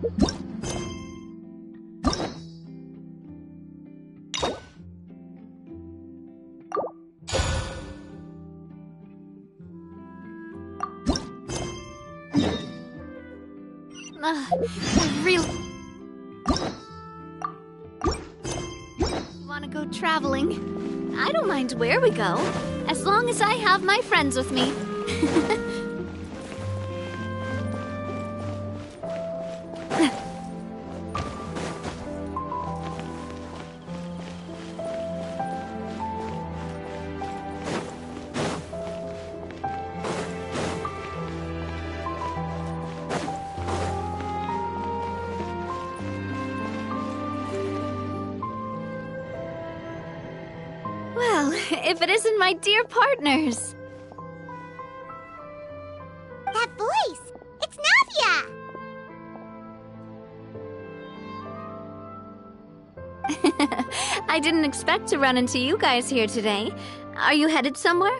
I really want to go traveling. I don't mind where we go, as long as I have my friends with me. Well, if it isn't my dear partners. That voice! It's Navia! I didn't expect to run into you guys here today. Are you headed somewhere?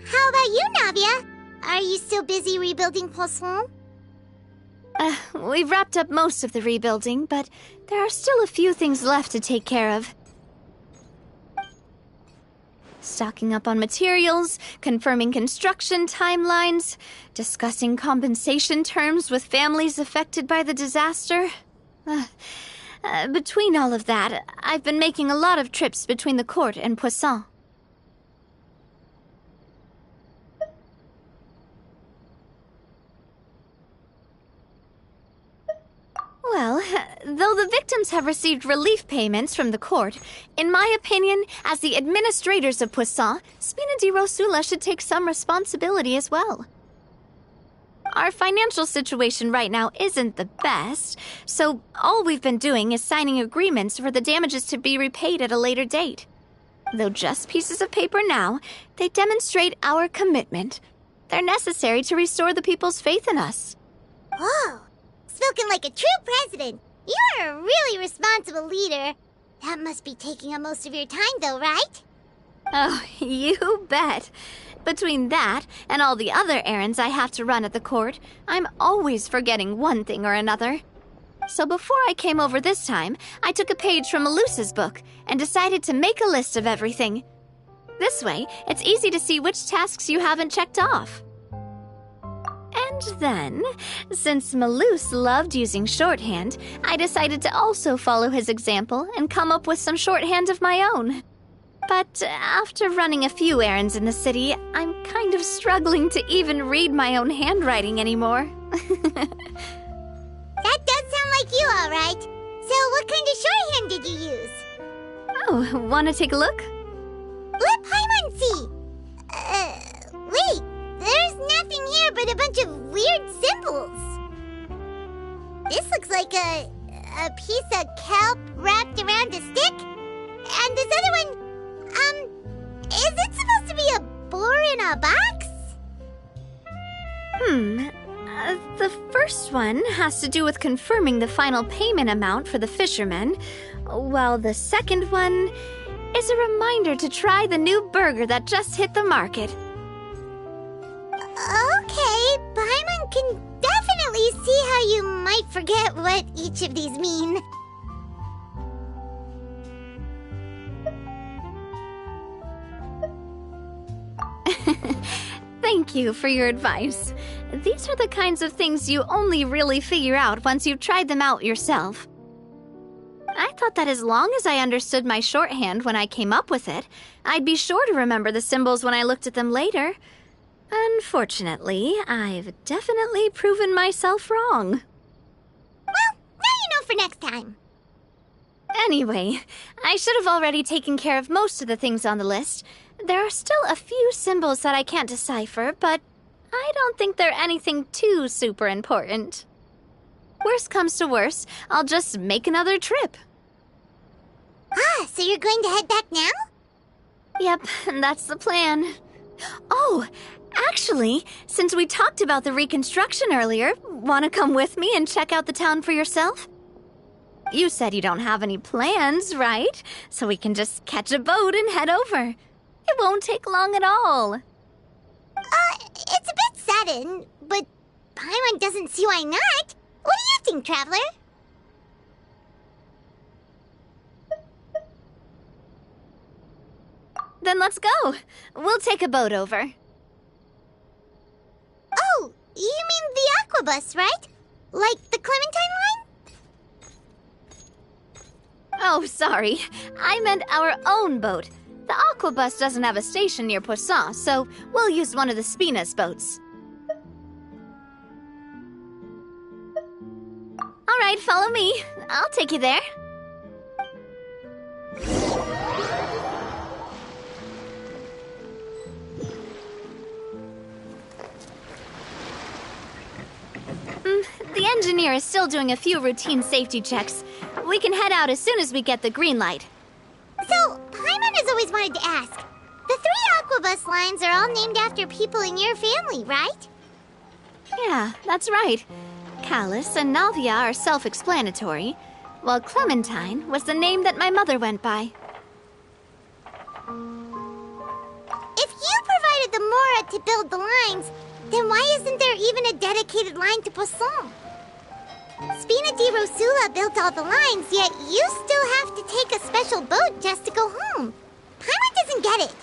How about you, Navia? Are you still busy rebuilding Poisson? We've wrapped up most of the rebuilding, but there are still a few things left to take care of. Stocking up on materials, confirming construction timelines, discussing compensation terms with families affected by the disaster. Between all of that, I've been making a lot of trips between the court and Poisson. Well, though the victims have received relief payments from the court, in my opinion, as the administrators of Poisson, Spina di Rosula should take some responsibility as well. Our financial situation right now isn't the best, so all we've been doing is signing agreements for the damages to be repaid at a later date. Though just pieces of paper now, they demonstrate our commitment. They're necessary to restore the people's faith in us. Whoa! Spoken like a true president. You're a really responsible leader. That must be taking up most of your time, though, right? Oh, you bet. Between that and all the other errands I have to run at the court, I'm always forgetting one thing or another. So before I came over this time, I took a page from Melusa's book and decided to make a list of everything. This way, it's easy to see which tasks you haven't checked off. And then, since Melus loved using shorthand, I decided to also follow his example and come up with some shorthand of my own. But after running a few errands in the city, I'm kind of struggling to even read my own handwriting anymore. That does sound like you, all right. So what kind of shorthand did you use? Oh, want to take a look? Let Paimon see. Wait. There's nothing here but a bunch of weird symbols. This looks like a piece of kelp wrapped around a stick. And this other one, is it supposed to be a boar in a box? The first one has to do with confirming the final payment amount for the fishermen, while the second one is a reminder to try the new burger that just hit the market. Okay, Paimon can definitely see how you might forget what each of these mean. Thank you for your advice. These are the kinds of things you only really figure out once you've tried them out yourself. I thought that as long as I understood my shorthand when I came up with it, I'd be sure to remember the symbols when I looked at them later. Unfortunately, I've definitely proven myself wrong. Well, now you know for next time. Anyway, I should have already taken care of most of the things on the list. There are still a few symbols that I can't decipher, but I don't think they're anything too super important. Worst comes to worst, I'll just make another trip. Ah, so you're going to head back now? Yep, that's the plan. Oh, actually, since we talked about the reconstruction earlier, want to come with me and check out the town for yourself? You said you don't have any plans, right? So we can just catch a boat and head over. It won't take long at all. It's a bit sad sudden, but Paimon doesn't see why not. What do you think, Traveler? Then let's go. We'll take a boat over. Oh, you mean the Aquabus, right? Like the Clementine line? Oh, sorry. I meant our own boat. The Aquabus doesn't have a station near Poisson, so we'll use one of the Spina's boats. All right, follow me. I'll take you there. The engineer is still doing a few routine safety checks. We can head out as soon as we get the green light. So, Paimon has always wanted to ask. The 3 Aquabus lines are all named after people in your family, right? Yeah, that's right. Callus and Navia are self-explanatory, while Clementine was the name that my mother went by. If you provided the Mora to build the lines, then why isn't there even a dedicated line to Poisson? Spina di Rosula built all the lines, yet you still have to take a special boat just to go home. Paimon doesn't get it.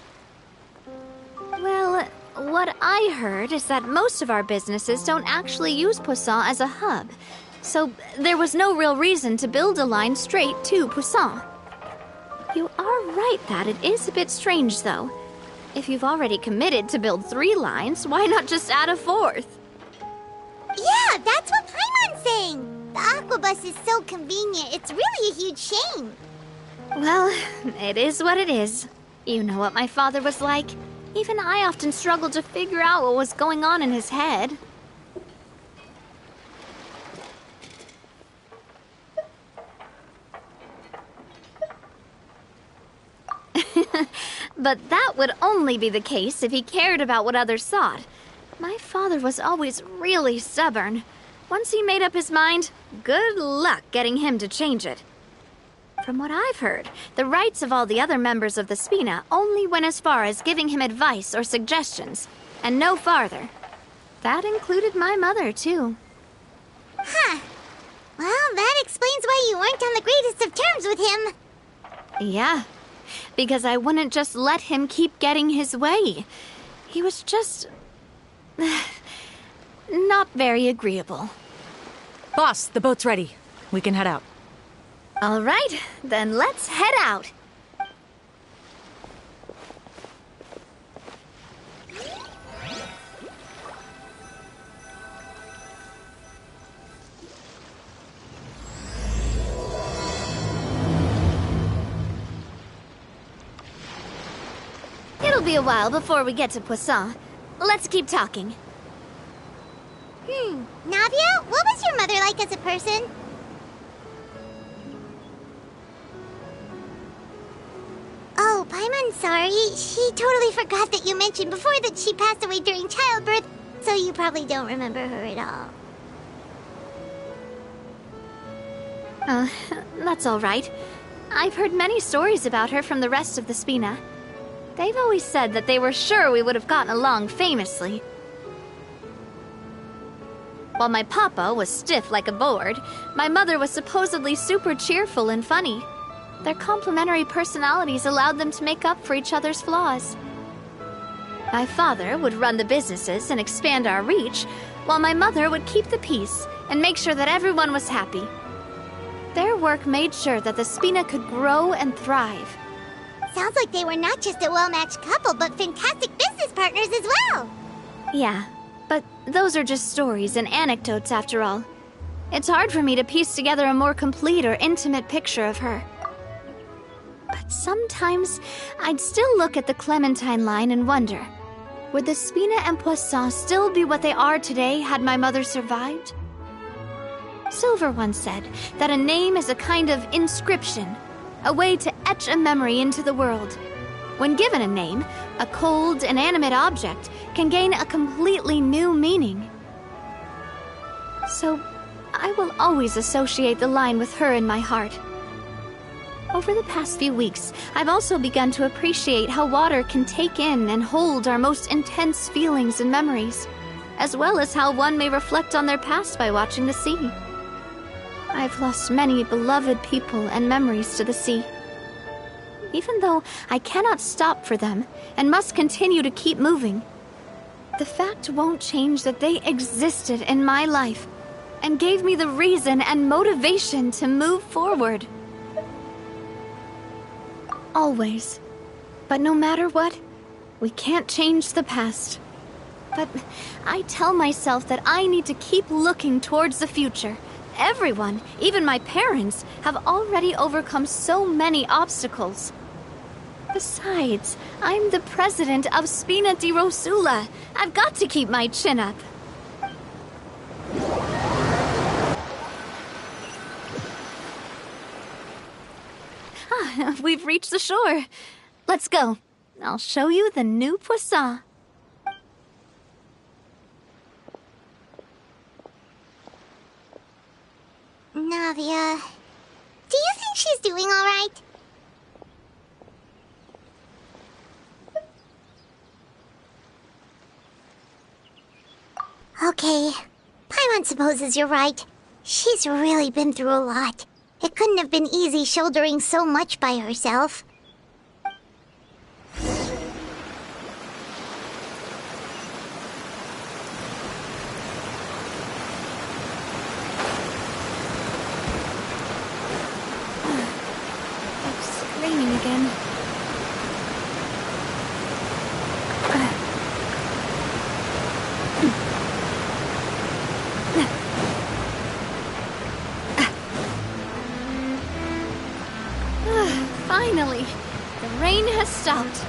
Well, what I heard is that most of our businesses don't actually use Poisson as a hub, so there was no real reason to build a line straight to Poisson. You are right that it is a bit strange, though. If you've already committed to build 3 lines, why not just add a 4th? Yeah, that's what Paimon's saying. The Aquabus is so convenient, it's really a huge shame. Well, it is what it is. You know what my father was like. Even I often struggled to figure out what was going on in his head. But that would only be the case if he cared about what others thought. My father was always really stubborn. Once he made up his mind, good luck getting him to change it. From what I've heard, the rights of all the other members of the Spina only went as far as giving him advice or suggestions, and no farther. That included my mother, too. Huh. Well, that explains why you weren't on the greatest of terms with him. Yeah, because I wouldn't just let him keep getting his way. He was just... not very agreeable. Boss, the boat's ready. We can head out. All right, then let's head out. It'll be a while before we get to Poisson. Let's keep talking. Navia, what was your mother like as a person? Oh, Paimon's sorry. She totally forgot that you mentioned before that she passed away during childbirth, so you probably don't remember her at all. That's all right. I've heard many stories about her from the rest of the Spina. They've always said that they were sure we would have gotten along famously. While my papa was stiff like a board, my mother was supposedly super cheerful and funny. Their complementary personalities allowed them to make up for each other's flaws. My father would run the businesses and expand our reach, while my mother would keep the peace and make sure that everyone was happy. Their work made sure that the Spina could grow and thrive. Sounds like they were not just a well-matched couple, but fantastic business partners as well. Yeah, but those are just stories and anecdotes after all. It's hard for me to piece together a more complete or intimate picture of her. But sometimes I'd still look at the Clementine line and wonder, would the Spina and Poisson still be what they are today had my mother survived? Silver once said that a name is a kind of inscription, a way to etch a memory into the world. When given a name, a cold, inanimate object can gain a completely new meaning. So, I will always associate the line with her in my heart. Over the past few weeks, I've also begun to appreciate how water can take in and hold our most intense feelings and memories. as well as how one may reflect on their past by watching the sea. I've lost many beloved people and memories to the sea. Even though I cannot stop for them and must continue to keep moving, the fact won't change that they existed in my life and gave me the reason and motivation to move forward. Always. But no matter what, we can't change the past. But I tell myself that I need to keep looking towards the future. Everyone, even my parents, have already overcome so many obstacles. Besides, I'm the president of Spina di Rosula. I've got to keep my chin up. We've reached the shore. Let's go. I'll show you the new poisson. Navia, do you think she's doing all right? Okay, Paimon supposes you're right. She's really been through a lot. It couldn't have been easy shouldering so much by herself. It's raining again. Finally, the rain has stopped.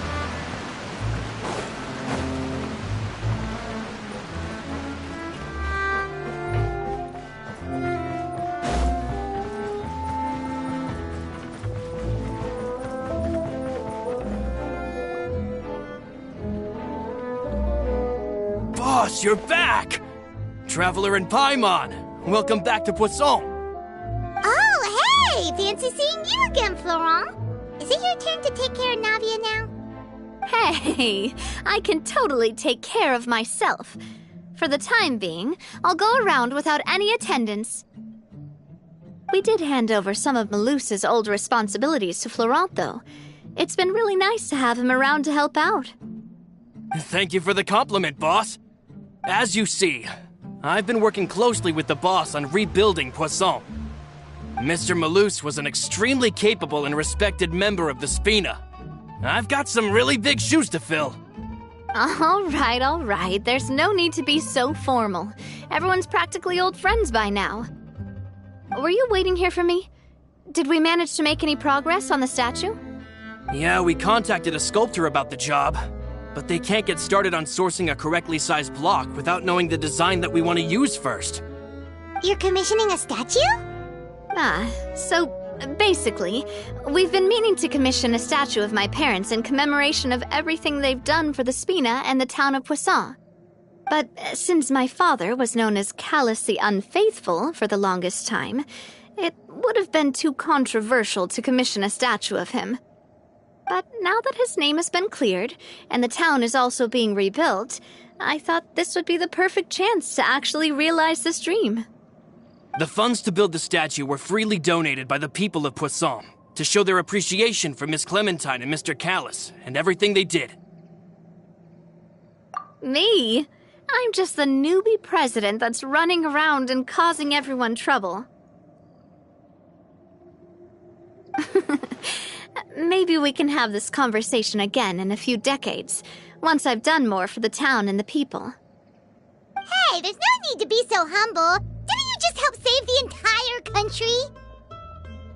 Boss, you're back! Traveler and Paimon, welcome back to Poisson. Oh, hey! Fancy seeing you again, Florent. Is it your turn to take care of Navia now? Hey, I can totally take care of myself. For the time being, I'll go around without any attendance. We did hand over some of Malus's old responsibilities to Florent, though. It's been really nice to have him around to help out. Thank you for the compliment, boss. As you see, I've been working closely with the boss on rebuilding Poisson. Mr. Malus was an extremely capable and respected member of the Spina. I've got some really big shoes to fill. All right. There's no need to be so formal. Everyone's practically old friends by now. Were you waiting here for me? Did we manage to make any progress on the statue? Yeah, we contacted a sculptor about the job, but they can't get started on sourcing a correctly sized block without knowing the design that we want to use first. You're commissioning a statue? So basically, we've been meaning to commission a statue of my parents in commemoration of everything they've done for the Spina and the town of Poisson. But since my father was known as Callus the Unfaithful for the longest time, it would have been too controversial to commission a statue of him. But now that his name has been cleared, and the town is also being rebuilt, I thought this would be the perfect chance to actually realize this dream. The funds to build the statue were freely donated by the people of Poisson to show their appreciation for Miss Clementine and Mr. Callus and everything they did. Me? I'm just the newbie president that's running around and causing everyone trouble. Maybe we can have this conversation again in a few decades, once I've done more for the town and the people. Hey, there's no need to be so humble. Didn't you just help save the entire country?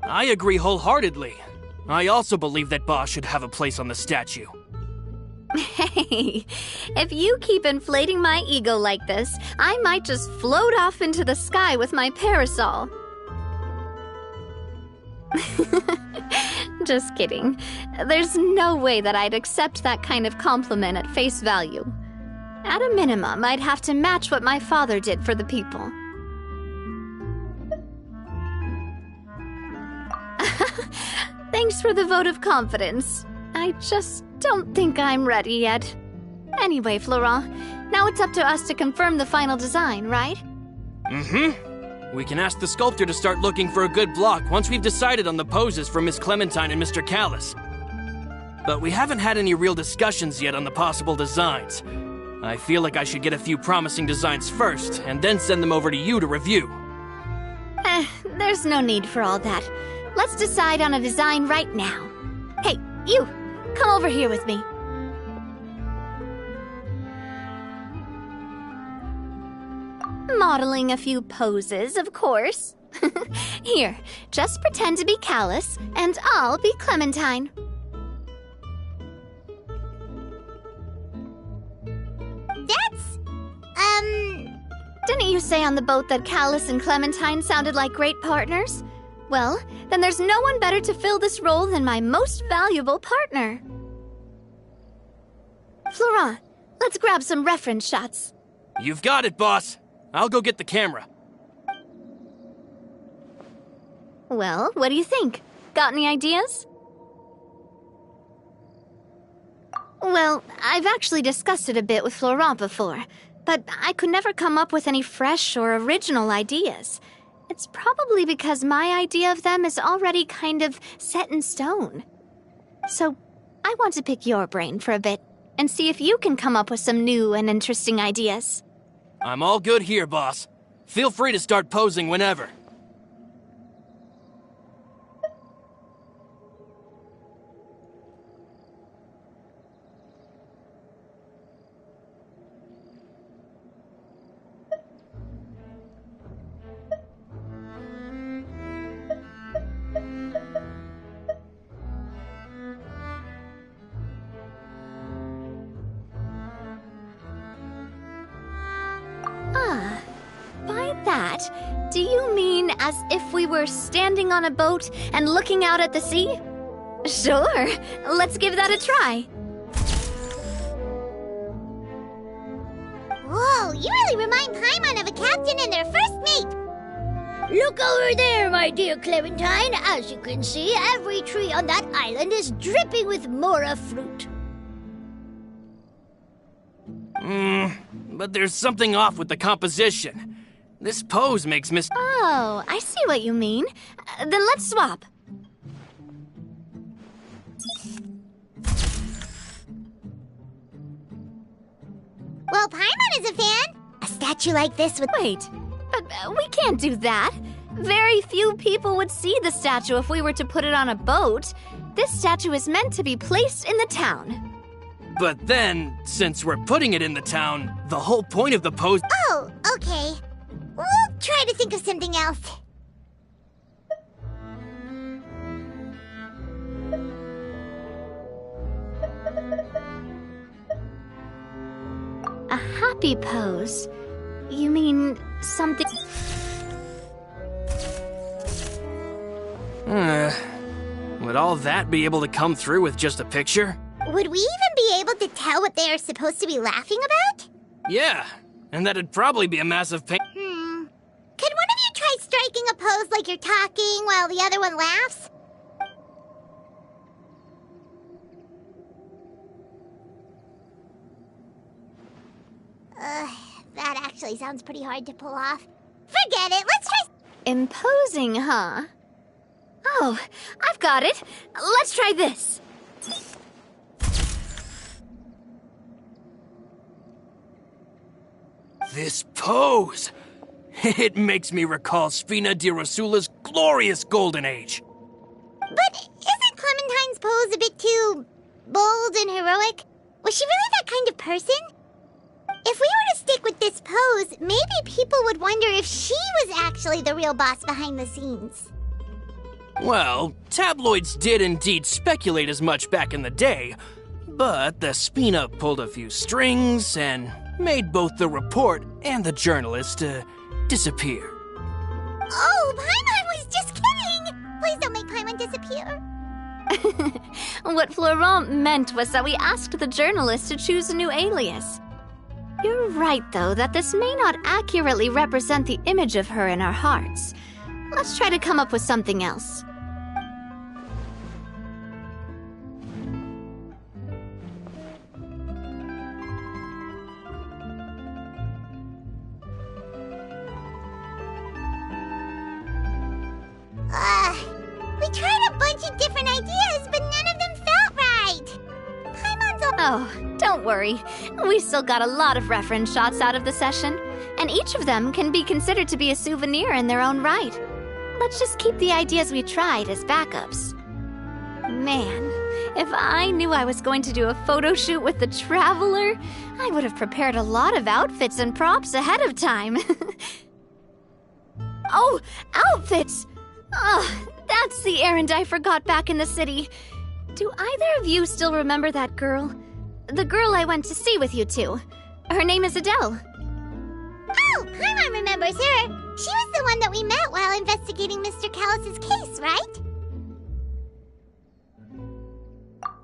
I agree wholeheartedly. I also believe that Boss should have a place on the statue. Hey, if you keep inflating my ego like this, I might just float off into the sky with my parasol. Just kidding. There's no way that I'd accept that kind of compliment at face value. At a minimum, I'd have to match what my father did for the people. Thanks for the vote of confidence. I just don't think I'm ready yet. Anyway, Florent, Now it's up to us to confirm the final design, right? Mm-hmm. We can ask the sculptor to start looking for a good block once we've decided on the poses for Miss Clementine and Mr. Callis. But we haven't had any real discussions yet on the possible designs. I feel like I should get a few promising designs first, and then send them over to you to review. There's no need for all that. Let's decide on a design right now. Hey, you! Come over here with me. Modeling a few poses, of course. Here, just pretend to be Callis, and I'll be Clementine. Didn't you say on the boat that Callis and Clementine sounded like great partners? Well, then there's no one better to fill this role than my most valuable partner. Florent, let's grab some reference shots. You've got it, boss. I'll go get the camera. Well, what do you think? Got any ideas? Well, I've actually discussed it a bit with Florent before, but I could never come up with any fresh or original ideas. It's probably because my idea of them is already kind of set in stone. So, I want to pick your brain for a bit and see if you can come up with some new and interesting ideas. I'm all good here, boss. Feel free to start posing whenever. By that, do you mean as if we were standing on a boat and looking out at the sea? Sure, let's give that a try. Whoa, you really remind Paimon of a captain and their first mate. Look over there, my dear Clementine. As you can see, every tree on that island is dripping with mora fruit. But there's something off with the composition. This pose makes Miss... Oh, I see what you mean. Then let's swap. Well, Paimon is a fan. A statue like this would... Wait, but we can't do that. Very few people would see the statue if we were to put it on a boat. This statue is meant to be placed in the town. But then, since we're putting it in the town, the whole point of the pose... Oh, okay. We'll try to think of something else. A happy pose? You mean something... Would all that be able to come through with just a picture? Would we even be able to tell what they are supposed to be laughing about? Yeah, and that'd probably be a massive pain. Could one of you try striking a pose like you're talking while the other one laughs? That actually sounds pretty hard to pull off. Forget it, let's try... Imposing, huh? Oh, I've got it. Let's try this. This pose! It makes me recall Spina di Rosula's glorious golden age. But isn't Clementine's pose a bit too bold and heroic? Was she really that kind of person? If we were to stick with this pose, maybe people would wonder if she was actually the real boss behind the scenes. Well, tabloids did indeed speculate as much back in the day, but the Spina pulled a few strings and made both the report and the journalist disappear. Oh, Paimon was just kidding! Please don't make Paimon disappear. What Florent meant was that we asked the journalist to choose a new alias. You're right, though, that this may not accurately represent the image of her in our hearts. Let's try to come up with something else. different ideas, but none of them felt right. Paimon's all... Oh, don't worry. We still got a lot of reference shots out of the session, and each of them can be considered to be a souvenir in their own right. Let's just keep the ideas we tried as backups. Man, if I knew I was going to do a photo shoot with the Traveler, I would have prepared a lot of outfits and props ahead of time. Oh, outfits! That's the errand I forgot back in the city. Do either of you still remember that girl? The girl I went to see with you two. Her name is Adele. Oh, Paimon remembers her. She was the one that we met while investigating Mr. Callus's case, right?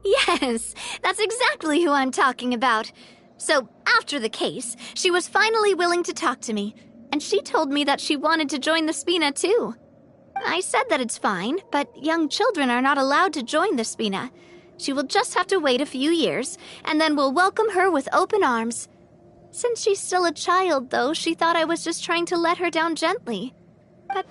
Yes, that's exactly who I'm talking about. So, after the case, she was finally willing to talk to me, and she told me that she wanted to join the Spina too. I said that it's fine, but young children are not allowed to join the Spina. She will just have to wait a few years, and then we'll welcome her with open arms. Since she's still a child, though, she thought I was just trying to let her down gently. But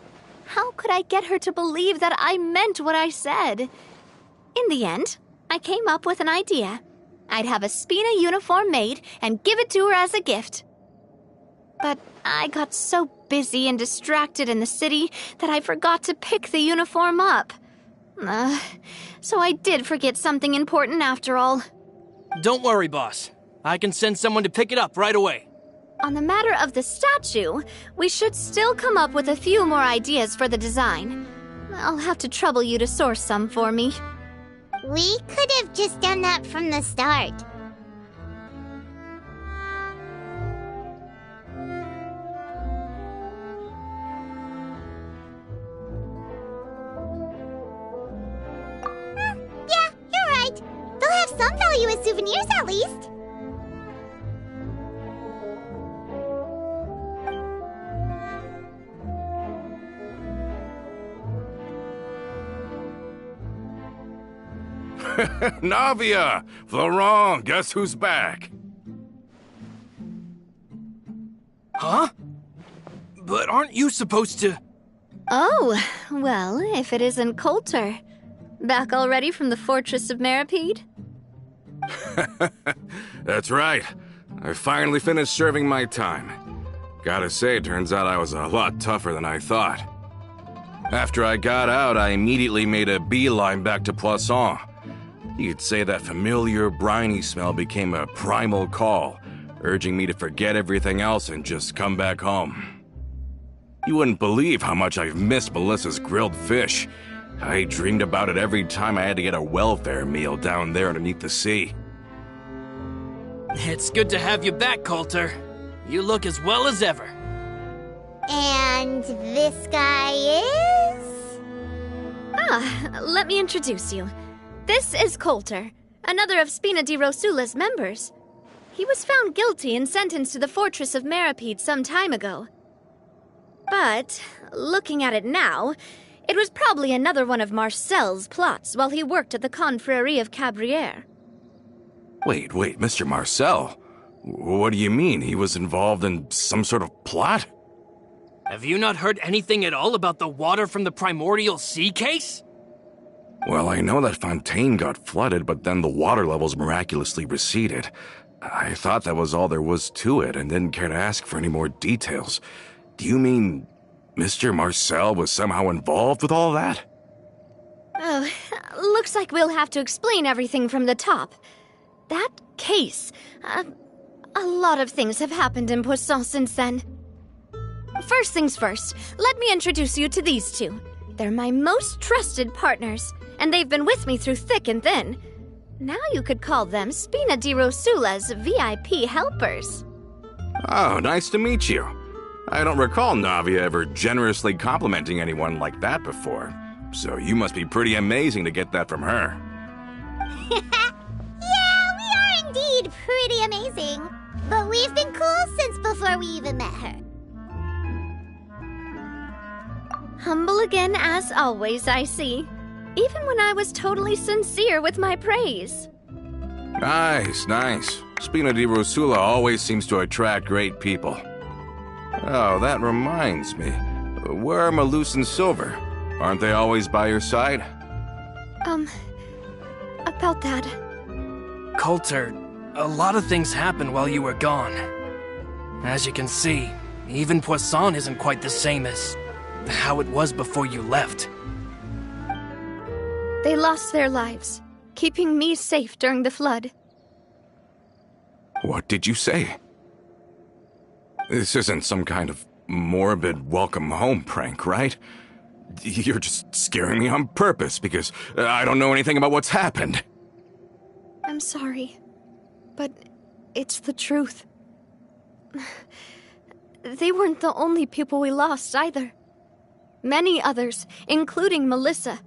how could I get her to believe that I meant what I said? In the end, I came up with an idea. I'd have a Spina uniform made and give it to her as a gift. But I got so busy and distracted in the city that I forgot to pick the uniform up. So I did forget something important after all. Don't worry, boss. I can send someone to pick it up right away. On the matter of the statue, we should still come up with a few more ideas for the design. I'll have to trouble you to source some for me. We could have just done that from the start. Yeah, you're right. They'll have some value as souvenirs at least. Navia! Florent, guess who's back? Huh? But aren't you supposed to... Oh, well, if it isn't Coulter. Back already from the Fortress of Meripede? That's right. I finally finished serving my time. Gotta say, turns out I was a lot tougher than I thought. After I got out, I immediately made a beeline back to Poisson. You could say that familiar, briny smell became a primal call, urging me to forget everything else and just come back home. You wouldn't believe how much I've missed Melissa's grilled fish. I dreamed about it every time I had to get a welfare meal down there underneath the sea. It's good to have you back, Coulter. You look as well as ever. And this guy is... Let me introduce you. This is Coulter, another of Spina di Rosula's members. He was found guilty and sentenced to the Fortress of Meripede some time ago. But, looking at it now, it was probably another one of Marcel's plots while he worked at the Confrérie of Cabrières. Wait, Mr. Marcel? What do you mean? He was involved in some sort of plot? Have you not heard anything at all about the water from the primordial sea case? Well, I know that Fontaine got flooded, but then the water levels miraculously receded. I thought that was all there was to it and didn't care to ask for any more details. Do you mean Mr. Marcel was somehow involved with all that? Oh, looks like we'll have to explain everything from the top. That case, a lot of things have happened in Poisson since then. First things first, let me introduce you to these two. They're my most trusted partners, and they've been with me through thick and thin. Now you could call them Spina di Rosula's VIP helpers. Oh, nice to meet you. I don't recall Navia ever generously complimenting anyone like that before, so you must be pretty amazing to get that from her. Yeah, we are indeed pretty amazing. But we've been cool since before we even met her. Humble again as always, I see. Even when I was totally sincere with my praise. Nice. Spina di Rosula always seems to attract great people. Oh, that reminds me. Where are Malus and Silver? Aren't they always by your side? About that. Coulter, a lot of things happened while you were gone. As you can see, even Poisson isn't quite the same as how it was before you left. They lost their lives, keeping me safe during the flood. What did you say? This isn't some kind of morbid welcome home prank, right? You're just scaring me on purpose because I don't know anything about what's happened. I'm sorry, but it's the truth. They weren't the only people we lost either. Many others, including Melissa,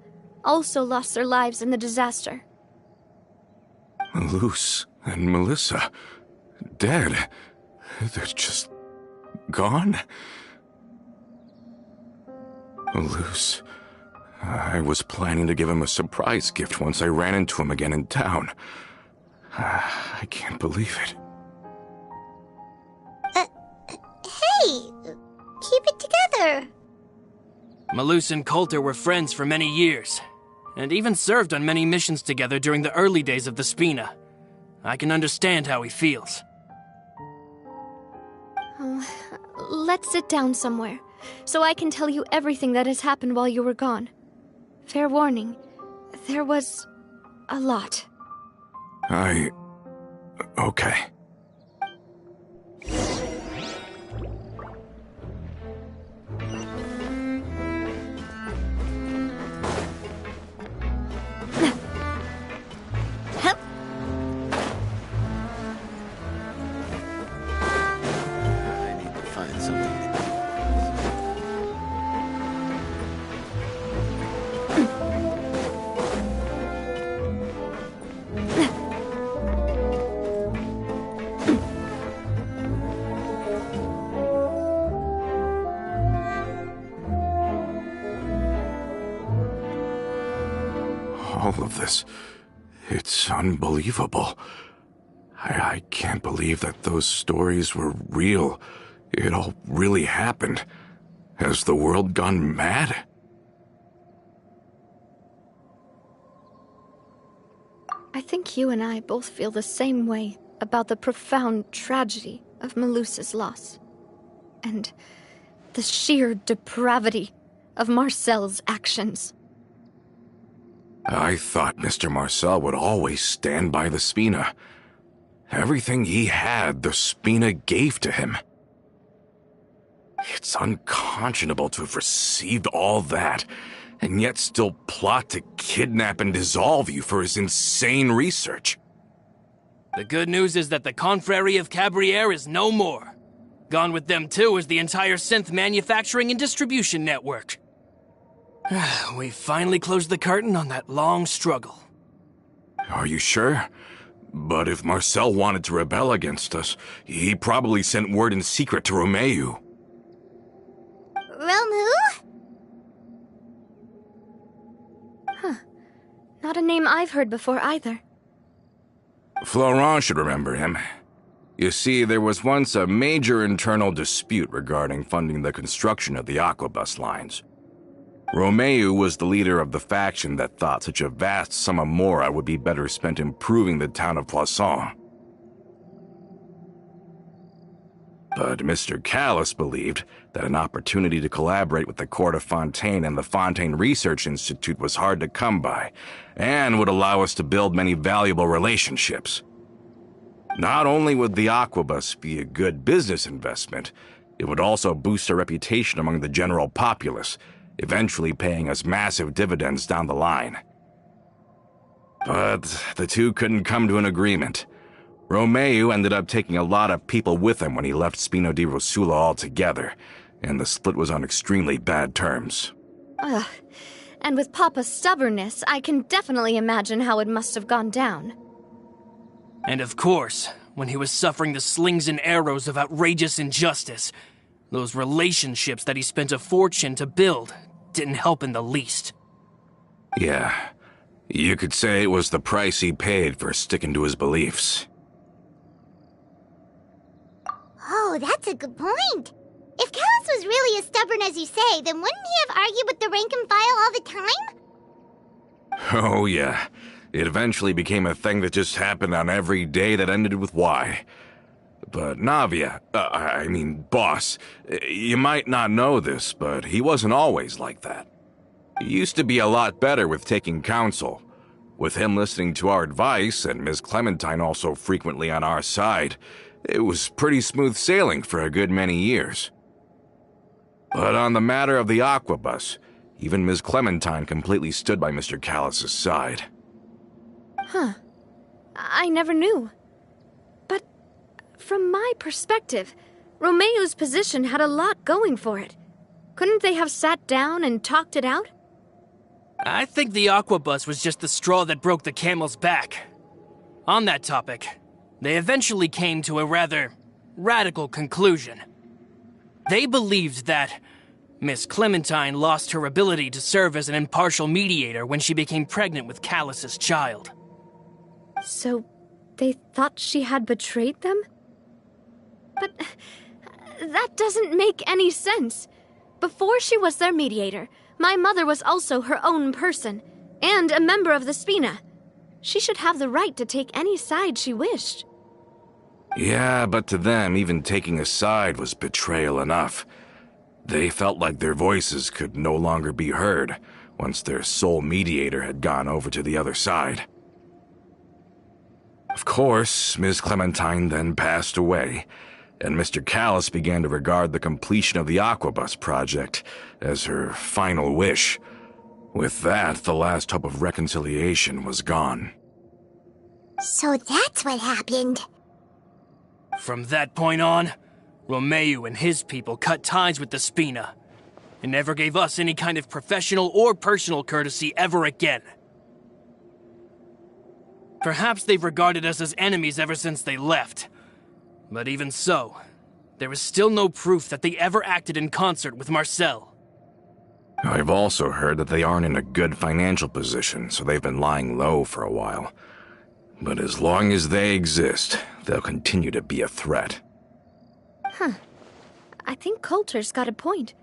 also lost their lives in the disaster. Luce and Melissa, dead. They're just gone? Luce, I was planning to give him a surprise gift once I ran into him again in town. I can't believe it. Hey, keep it together. Malus and Coulter were friends for many years, and even served on many missions together during the early days of the Spina. I can understand how he feels. Oh, let's sit down somewhere, so I can tell you everything that has happened while you were gone. Fair warning, there was a lot. Okay. I need to find something. All of this, it's unbelievable. I can't believe that those stories were real. It all really happened. Has the world gone mad? I think you and I both feel the same way about the profound tragedy of Melusa's loss. And the sheer depravity of Marcel's actions. I thought Mr. Marcel would always stand by the Spina. Everything he had, the Spina gave to him. It's unconscionable to have received all that, and yet still plot to kidnap and dissolve you for his insane research. The good news is that the Confrérie of Cabrières is no more. Gone with them too is the entire synth manufacturing and distribution network. We finally closed the curtain on that long struggle. Are you sure? But if Marcel wanted to rebel against us, he probably sent word in secret to Romeu. Romeu? Not a name I've heard before either. Florent should remember him. You see, there was once a major internal dispute regarding funding the construction of the Aquabus lines. Romeu was the leader of the faction that thought such a vast sum of mora would be better spent improving the town of Poisson. But Mr. Callis believed that an opportunity to collaborate with the Court of Fontaine and the Fontaine Research Institute was hard to come by, and would allow us to build many valuable relationships. Not only would the Aquabus be a good business investment, it would also boost our reputation among the general populace, eventually paying us massive dividends down the line. But the two couldn't come to an agreement. Romeu ended up taking a lot of people with him when he left Spino di Rosula altogether, and the split was on extremely bad terms. Ugh. And with Papa's stubbornness, I can definitely imagine how it must have gone down. And of course, when he was suffering the slings and arrows of outrageous injustice, those relationships that he spent a fortune to build didn't help in the least. Yeah, you could say it was the price he paid for sticking to his beliefs. Oh, that's a good point. If Callis was really as stubborn as you say, then wouldn't he have argued with the rank and file all the time? Oh, yeah. It eventually became a thing that just happened on every day that ended with Y. But Navia, Boss, you might not know this, but he wasn't always like that. He used to be a lot better with taking counsel. With him listening to our advice and Ms. Clementine also frequently on our side, it was pretty smooth sailing for a good many years. But on the matter of the Aquabus, even Ms. Clementine completely stood by Mr. Callus's side. Huh. I never knew. But from my perspective, Romeo's position had a lot going for it. Couldn't they have sat down and talked it out? I think the Aquabus was just the straw that broke the camel's back. On that topic, they eventually came to a rather radical conclusion. They believed that Miss Clementine lost her ability to serve as an impartial mediator when she became pregnant with Callus's child. So, they thought she had betrayed them? But that doesn't make any sense. Before she was their mediator, my mother was also her own person, and a member of the Spina. She should have the right to take any side she wished. Yeah, but to them, even taking a side was betrayal enough. They felt like their voices could no longer be heard once their sole mediator had gone over to the other side. Of course, Ms. Clementine then passed away, and Mr. Callus began to regard the completion of the Aquabus project as her final wish. With that, the last hope of reconciliation was gone. So that's what happened. From that point on, Romeo and his people cut ties with the Spina, and never gave us any kind of professional or personal courtesy ever again. Perhaps they've regarded us as enemies ever since they left. But even so, there is still no proof that they ever acted in concert with Marcel. I've also heard that they aren't in a good financial position, so they've been lying low for a while. But as long as they exist, they'll continue to be a threat. Huh. I think Coulter's got a point.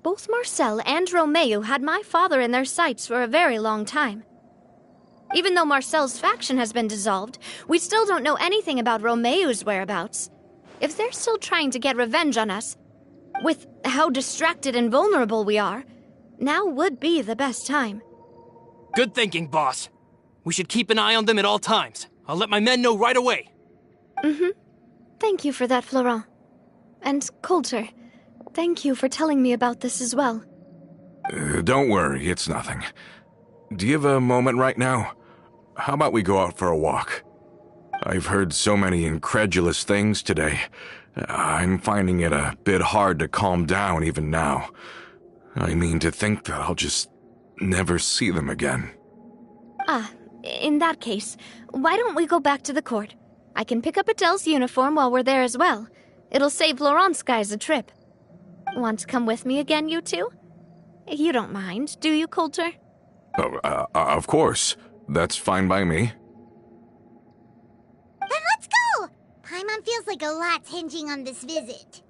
Both Marcel and Romeo had my father in their sights for a very long time. Even though Marcel's faction has been dissolved, we still don't know anything about Romeo's whereabouts. If they're still trying to get revenge on us, with how distracted and vulnerable we are, now would be the best time. Good thinking, boss. We should keep an eye on them at all times. I'll let my men know right away. Thank you for that, Florent. And Coulter, thank you for telling me about this as well. Don't worry, it's nothing. Do you have a moment right now? How about we go out for a walk? I've heard so many incredulous things today. I'm finding it a bit hard to calm down even now. I mean, to think that I'll just never see them again. In that case, why don't we go back to the court? I can pick up Adele's uniform while we're there as well. It'll save Laurent's guys a trip. Want to come with me again, you two? You don't mind, do you, Coulter? Of course. That's fine by me. Then let's go! Paimon feels like a lot's hinging on this visit.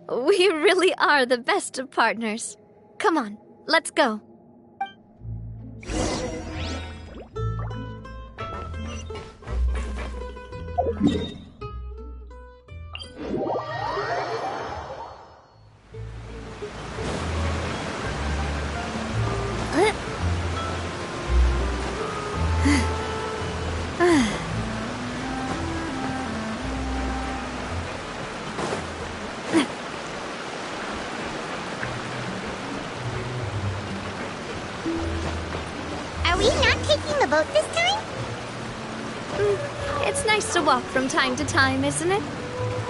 We really are the best of partners. Come on, let's go. Are we not taking the boat this time? It's nice to walk from time to time, isn't it?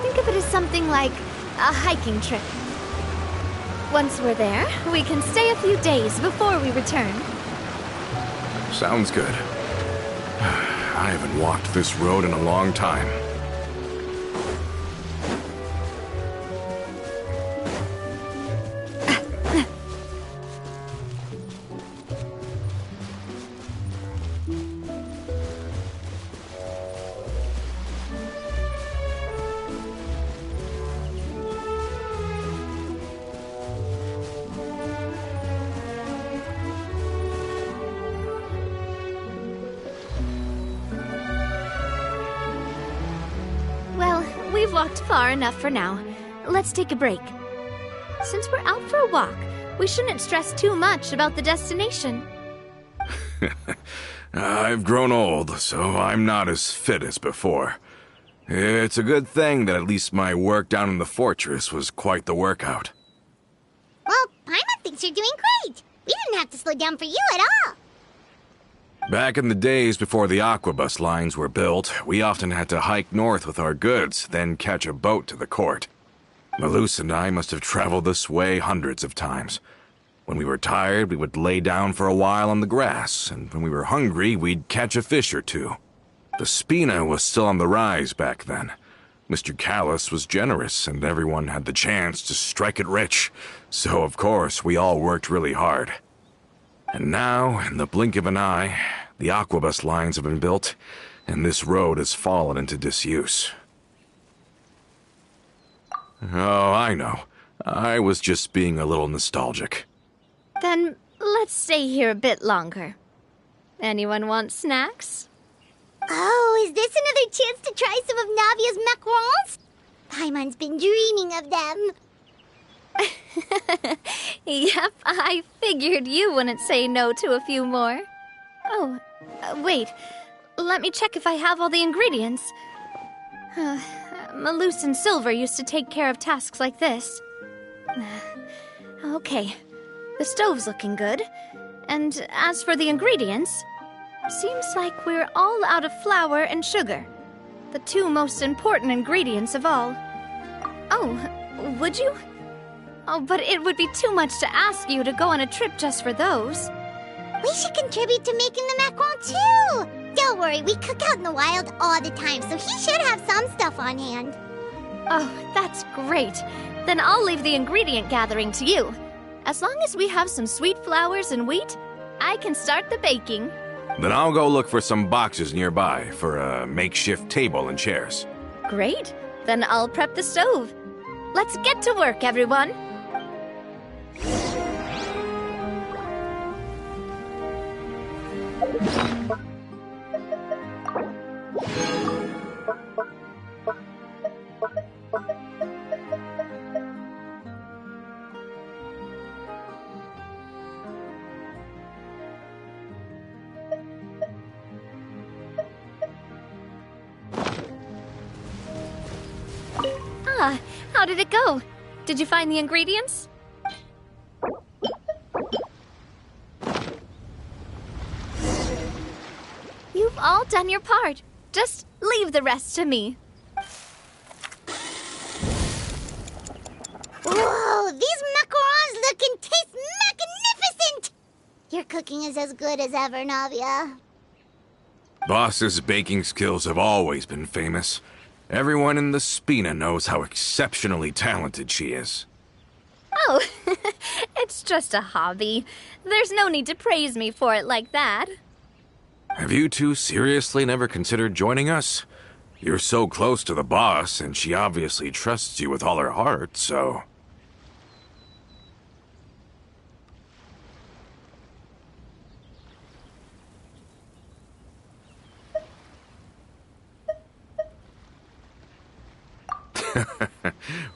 Think of it as something like a hiking trip. Once we're there, we can stay a few days before we return. Sounds good. I haven't walked this road in a long time. we've walked far enough for now. Let's take a break. Since we're out for a walk, we shouldn't stress too much about the destination. I've grown old, so I'm not as fit as before. It's a good thing that at least my work down in the fortress was quite the workout. Well, Paimon thinks you're doing great. We didn't have to slow down for you at all. Back in the days before the aquabus lines were built, we often had to hike north with our goods, then catch a boat to the court. Malus and I must have traveled this way hundreds of times. When we were tired, we would lay down for a while on the grass, and when we were hungry, we'd catch a fish or two. The Spina was still on the rise back then. Mr. Callus was generous, and everyone had the chance to strike it rich. So, of course, we all worked really hard. And now, in the blink of an eye, the aquabus lines have been built, and this road has fallen into disuse. Oh, I know. I was just being a little nostalgic. Then let's stay here a bit longer. Anyone want snacks? Oh, is this another chance to try some of Navia's macarons? Paimon's been dreaming of them. Yep, I figured you wouldn't say no to a few more. Oh, wait. Let me check if I have all the ingredients. Malus and Silver used to take care of tasks like this. Okay, the stove's looking good. And as for the ingredients, seems like we're all out of flour and sugar. The two most important ingredients of all. Oh, would you? Oh, but it would be too much to ask you to go on a trip just for those. We should contribute to making the macaron too. Don't worry, we cook out in the wild all the time, so he should have some stuff on hand. Oh, that's great. Then I'll leave the ingredient gathering to you. As long as we have some sweet flours and wheat, I can start the baking. Then I'll go look for some boxes nearby for a makeshift table and chairs. Great. Then I'll prep the stove. Let's get to work, everyone. How did it go? Did you find the ingredients? You've all done your part. Just leave the rest to me. Whoa, these macarons look and taste magnificent! Your cooking is as good as ever, Navia. Boss's baking skills have always been famous. Everyone in the Spina knows how exceptionally talented she is. Oh, it's just a hobby. There's no need to praise me for it like that. Have you two seriously never considered joining us? You're so close to the boss, and she obviously trusts you with all her heart, so...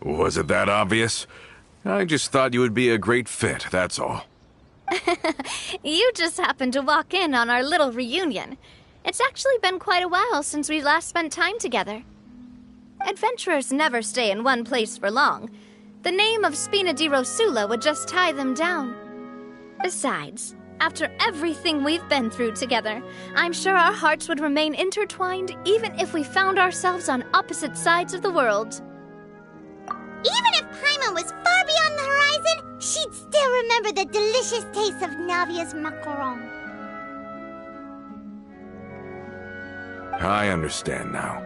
Was it that obvious? I just thought you would be a great fit, that's all. You just happened to walk in on our little reunion. It's actually been quite a while since we last spent time together. Adventurers never stay in one place for long. The name of Spina di Rosula would just tie them down. Besides, after everything we've been through together, I'm sure our hearts would remain intertwined even if we found ourselves on opposite sides of the world. Even if Paimon was far beyond the horizon, she'd still remember the delicious taste of Navia's macaron. I understand now.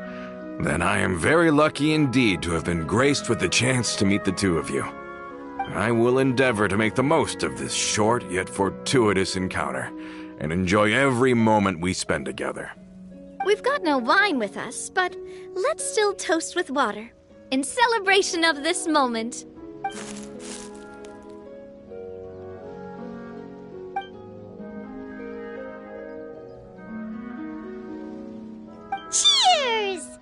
Then I am very lucky indeed to have been graced with the chance to meet the two of you. I will endeavor to make the most of this short yet fortuitous encounter, and enjoy every moment we spend together. We've got no wine with us, but let's still toast with water, in celebration of this moment. Cheers!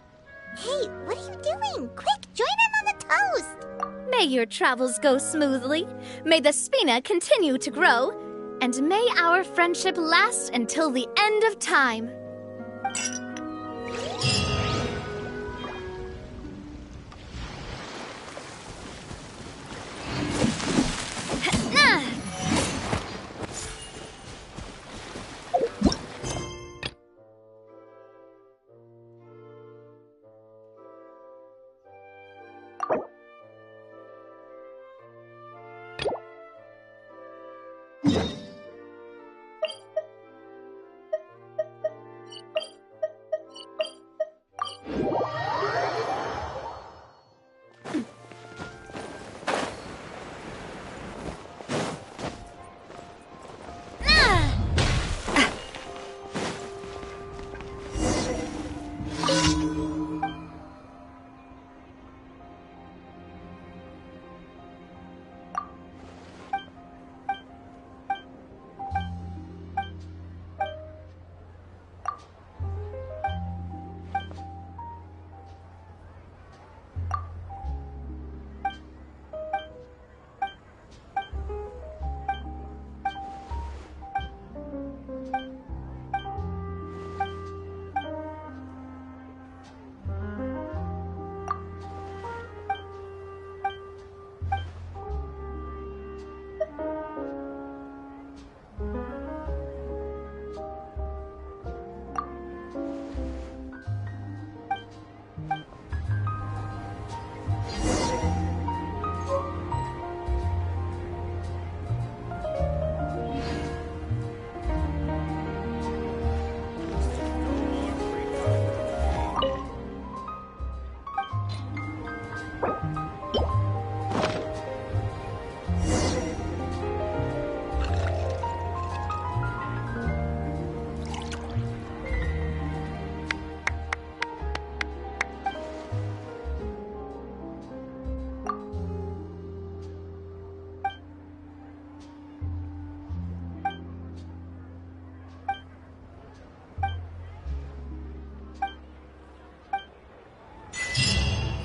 Hey, what are are you doing? Quick, join in on the toast! May your travels go smoothly. May the Spina continue to grow. And may our friendship last until the end of time.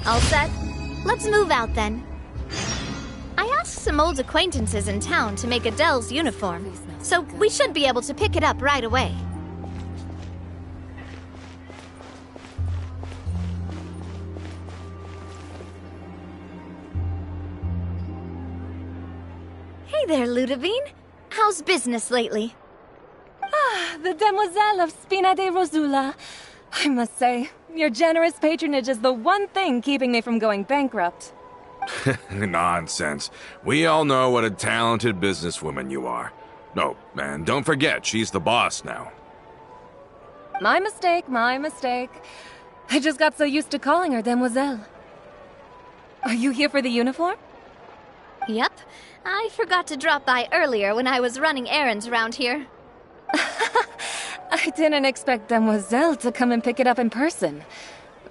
All set? Let's move out then. I asked some old acquaintances in town to make Adele's uniform, so we should be able to pick it up right away. Hey there, Ludovine. How's business lately? The Demoiselle of Spina de Rosula. I must say, your generous patronage is the one thing keeping me from going bankrupt. Nonsense. We all know what a talented businesswoman you are. No, and don't forget, she's the boss now. My mistake, my mistake. I just got so used to calling her Demoiselle. Are you here for the uniform? Yep. I forgot to drop by earlier when I was running errands around here. I didn't expect Demoiselle to come and pick it up in person.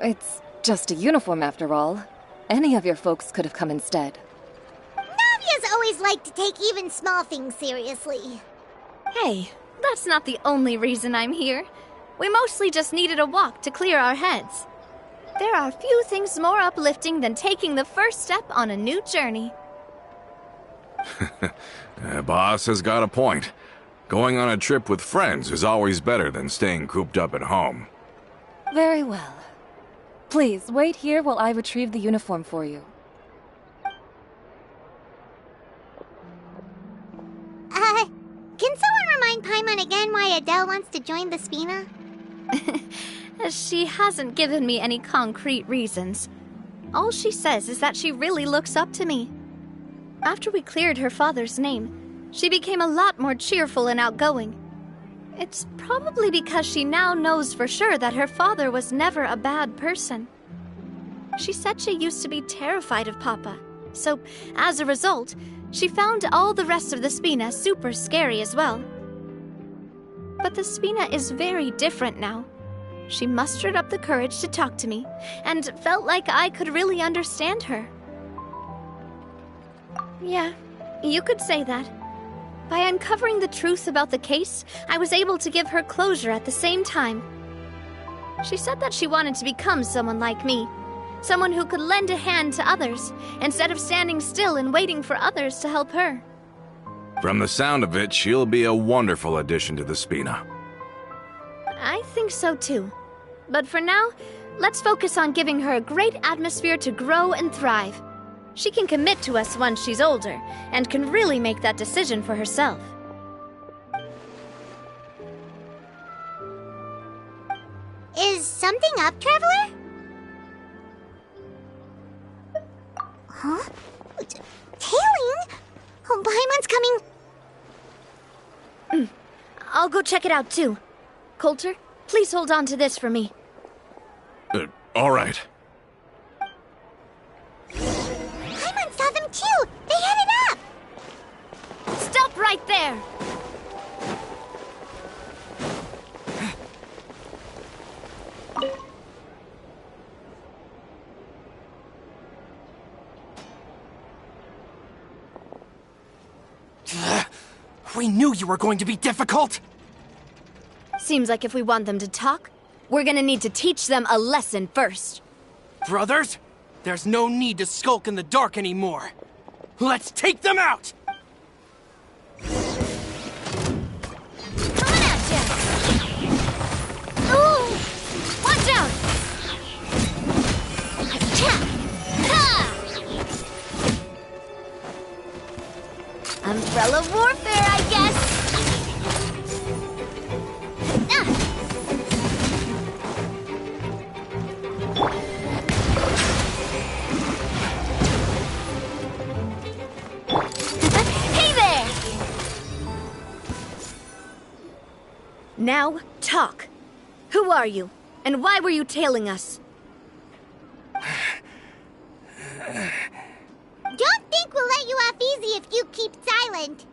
It's just a uniform after all. Any of your folks could have come instead. Navia's always liked to take even small things seriously. Hey, that's not the only reason I'm here. We mostly just needed a walk to clear our heads. There are few things more uplifting than taking the first step on a new journey. Boss has got a point. Going on a trip with friends is always better than staying cooped up at home. Very well. Please, wait here while I retrieve the uniform for you. Can someone remind Paimon again why Adele wants to join the Spina? She hasn't given me any concrete reasons. All she says is that she really looks up to me. After we cleared her father's name, she became a lot more cheerful and outgoing. It's probably because she now knows for sure that her father was never a bad person. She said she used to be terrified of Papa, so as a result, she found all the rest of the Spina super scary as well. But the Spina is very different now. She mustered up the courage to talk to me, and felt like I could really understand her. Yeah, you could say that. By uncovering the truth about the case, I was able to give her closure at the same time. She said that she wanted to become someone like me, Someone who could lend a hand to others, instead of standing still and waiting for others to help her. From the sound of it, she'll be a wonderful addition to the Spina. I think so too. But for now, let's focus on giving her a great atmosphere to grow and thrive. She can commit to us once she's older, and can really make that decision for herself. Is something up, Traveler? Huh? Tailing? Oh, Paimon's coming. I'll go check it out too. Coulter, please hold on to this for me. All right. Paimon saw them too! They headed up! Stop right there! We knew you were going to be difficult! Seems like if we want them to talk, we're gonna need to teach them a lesson first. Brothers, there's no need to skulk in the dark anymore. Let's take them out! Coming at ya! Ooh! Watch out! Achha! Ha! Umbrella warfare, I guess! Ah! Hey there! Now, talk. Who are you? And why were you tailing us? Don't think we'll let you off easy if you keep silent.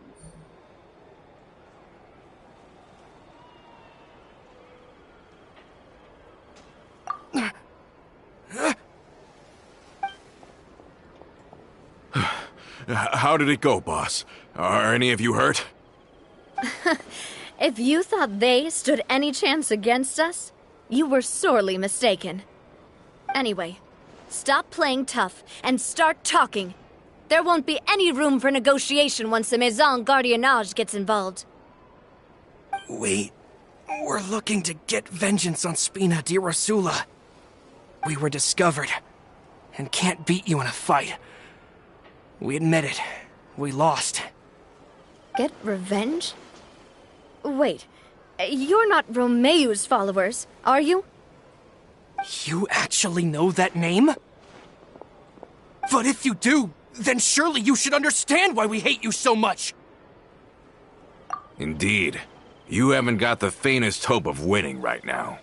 How did it go, boss? Are any of you hurt? If you thought they stood any chance against us, you were sorely mistaken. Anyway, stop playing tough and start talking. There won't be any room for negotiation once the Maison Gardiennage gets involved. We're looking to get vengeance on Spina di Rosula. We were discovered, and can't beat you in a fight. We admit it. We lost. Get revenge? Wait, you're not Romeu's followers, are you? You actually know that name? But if you do, then surely you should understand why we hate you so much! Indeed. You haven't got the faintest hope of winning right now.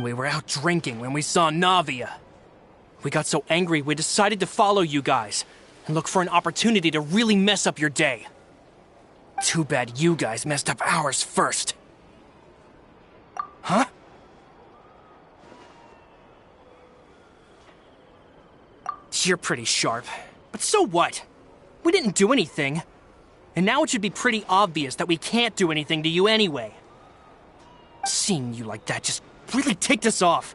We were out drinking when we saw Navia. We got so angry we decided to follow you guys and look for an opportunity to really mess up your day. Too bad you guys messed up ours first. Huh? You're pretty sharp, but so what? We didn't do anything. And now it should be pretty obvious that we can't do anything to you anyway. Seeing you like that just really ticked us off.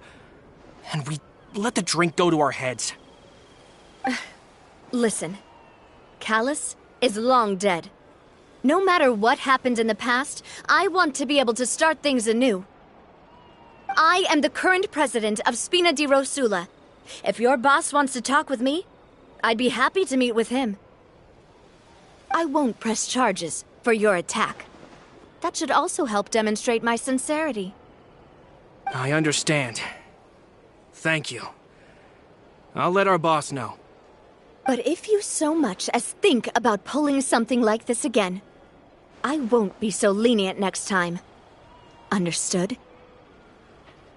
And we let the drink go to our heads. Listen, Callus is long dead. No matter what happened in the past, I want to be able to start things anew. I am the current president of Spina di Rosula. If your boss wants to talk with me, I'd be happy to meet with him. I won't press charges for your attack. That should also help demonstrate my sincerity. I understand. Thank you. I'll let our boss know. But if you so much as think about pulling something like this again, I won't be so lenient next time. Understood?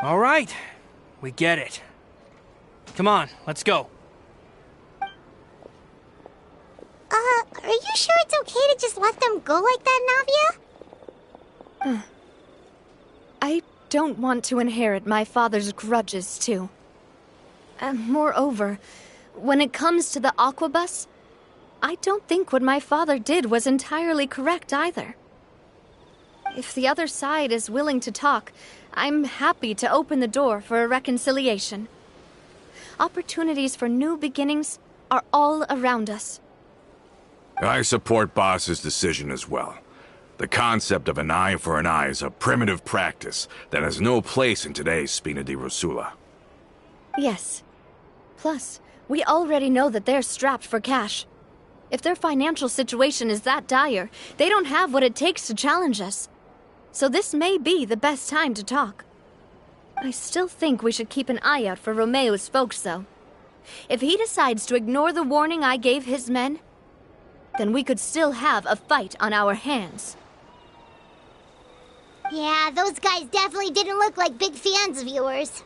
All right. We get it. Come on, let's go. Are you sure it's okay to just let them go like that, Navia? I don't want to inherit my father's grudges, too. Moreover, when it comes to the Aquabus, I don't think what my father did was entirely correct either. If the other side is willing to talk, I'm happy to open the door for a reconciliation. Opportunities for new beginnings are all around us. I support Boss's decision as well. The concept of an eye for an eye is a primitive practice that has no place in today's Spina di Rosula. Yes. Plus, we already know that they're strapped for cash. If their financial situation is that dire, they don't have what it takes to challenge us. So this may be the best time to talk. I still think we should keep an eye out for Romeo's folks, though. If he decides to ignore the warning I gave his men, then we could still have a fight on our hands. Yeah, those guys definitely didn't look like big fans of yours.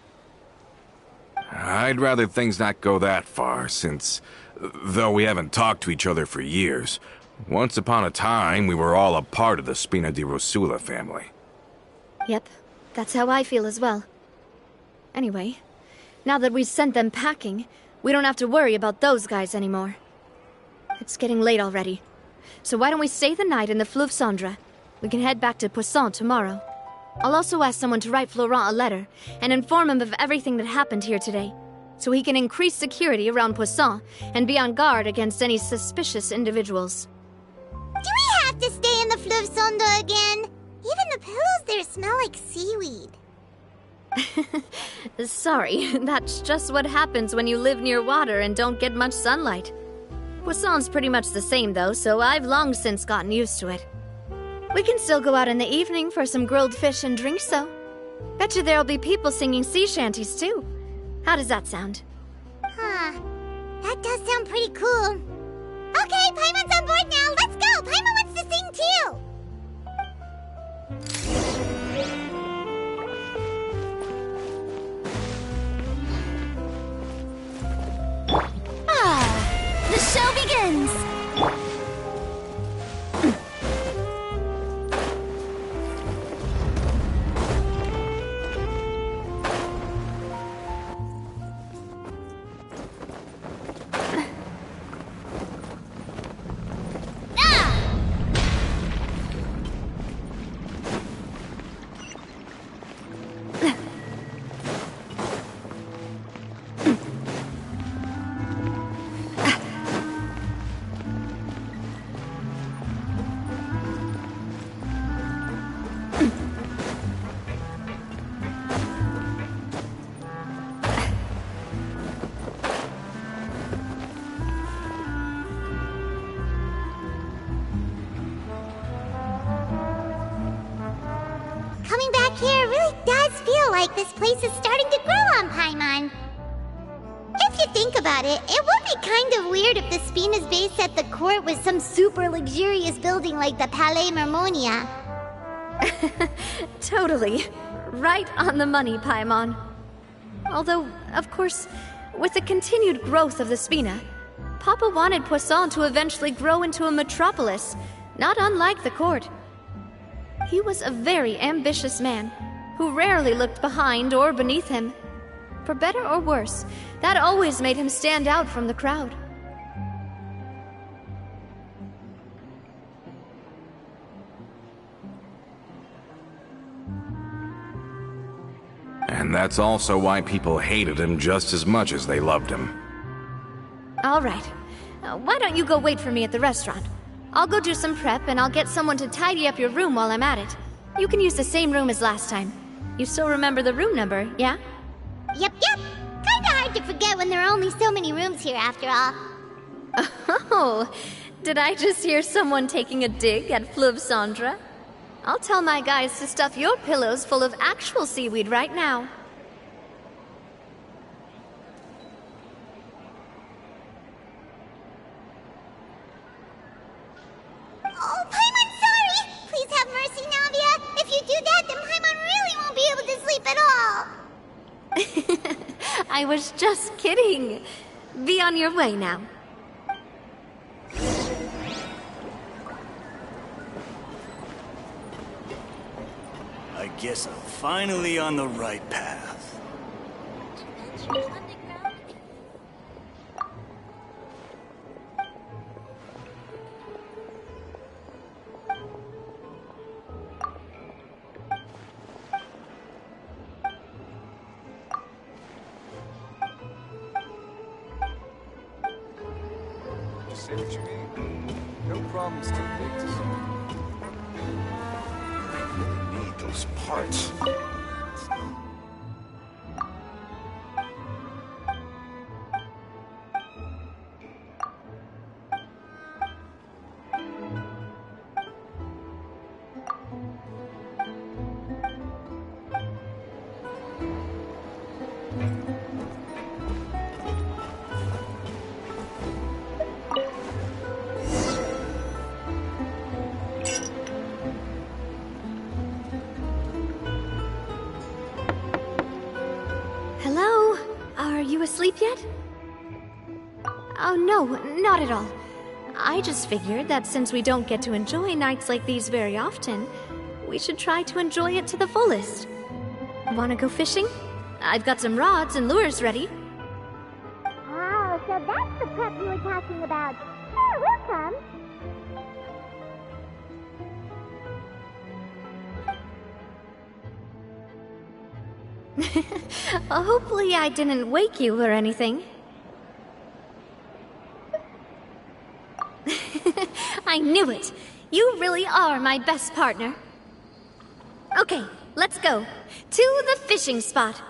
I'd rather things not go that far, since, though we haven't talked to each other for years, once upon a time we were all a part of the Spina di Rosula family. Yep, that's how I feel as well. Anyway, now that we've sent them packing, we don't have to worry about those guys anymore. It's getting late already, so why don't we stay the night in the Fleuve Cendre? We can head back to Poisson tomorrow. I'll also ask someone to write Florent a letter and inform him of everything that happened here today, so he can increase security around Poisson and be on guard against any suspicious individuals. Do we have to stay in the Fleuve Cendre again? Even the pillows there smell like seaweed. Sorry, that's just what happens when you live near water and don't get much sunlight. Poisson's pretty much the same though, so I've long since gotten used to it. We can still go out in the evening for some grilled fish and drinks though. Betcha there'll be people singing sea shanties too. How does that sound? Huh. That does sound pretty cool. Okay, Paimon's on board now. Let's go. Paimon wants to sing too. The show begins! Coming back here really does feel like this place is starting to grow on Paimon. If you think about it, it would be kind of weird if the Spina's base at the court was some super luxurious building like the Palais Mermonia. Totally. Right on the money, Paimon. Although, of course, with the continued growth of the Spina, Papa wanted Poisson to eventually grow into a metropolis, not unlike the court. He was a very ambitious man, who rarely looked behind or beneath him. For better or worse, that always made him stand out from the crowd. And that's also why people hated him just as much as they loved him. All right. Why don't you go wait for me at the restaurant? I'll go do some prep and I'll get someone to tidy up your room while I'm at it. You can use the same room as last time. You still remember the room number, yeah? Yep. Kinda hard to forget when there are only so many rooms here after all. Oh, did I just hear someone taking a dig at Fleuve Cendre? I'll tell my guys to stuff your pillows full of actual seaweed right now. Oh, Paimon's sorry! Please have mercy, Navia! If you do that, then Paimon really won't be able to sleep at all! I was just kidding. Be on your way now. I guess I'm finally on the right path. understand what you mean. No problem's too big to solve. I really need those parts. Hello? Are you asleep yet? Oh, no, not at all. I just figured that since we don't get to enjoy nights like these very often, we should try to enjoy it to the fullest. Wanna go fishing? I've got some rods and lures ready. Oh, so that's the prep you were talking about. Sure, we'll come. Hopefully I didn't wake you or anything. I knew it! You really are my best partner. Okay, let's go. To the fishing spot.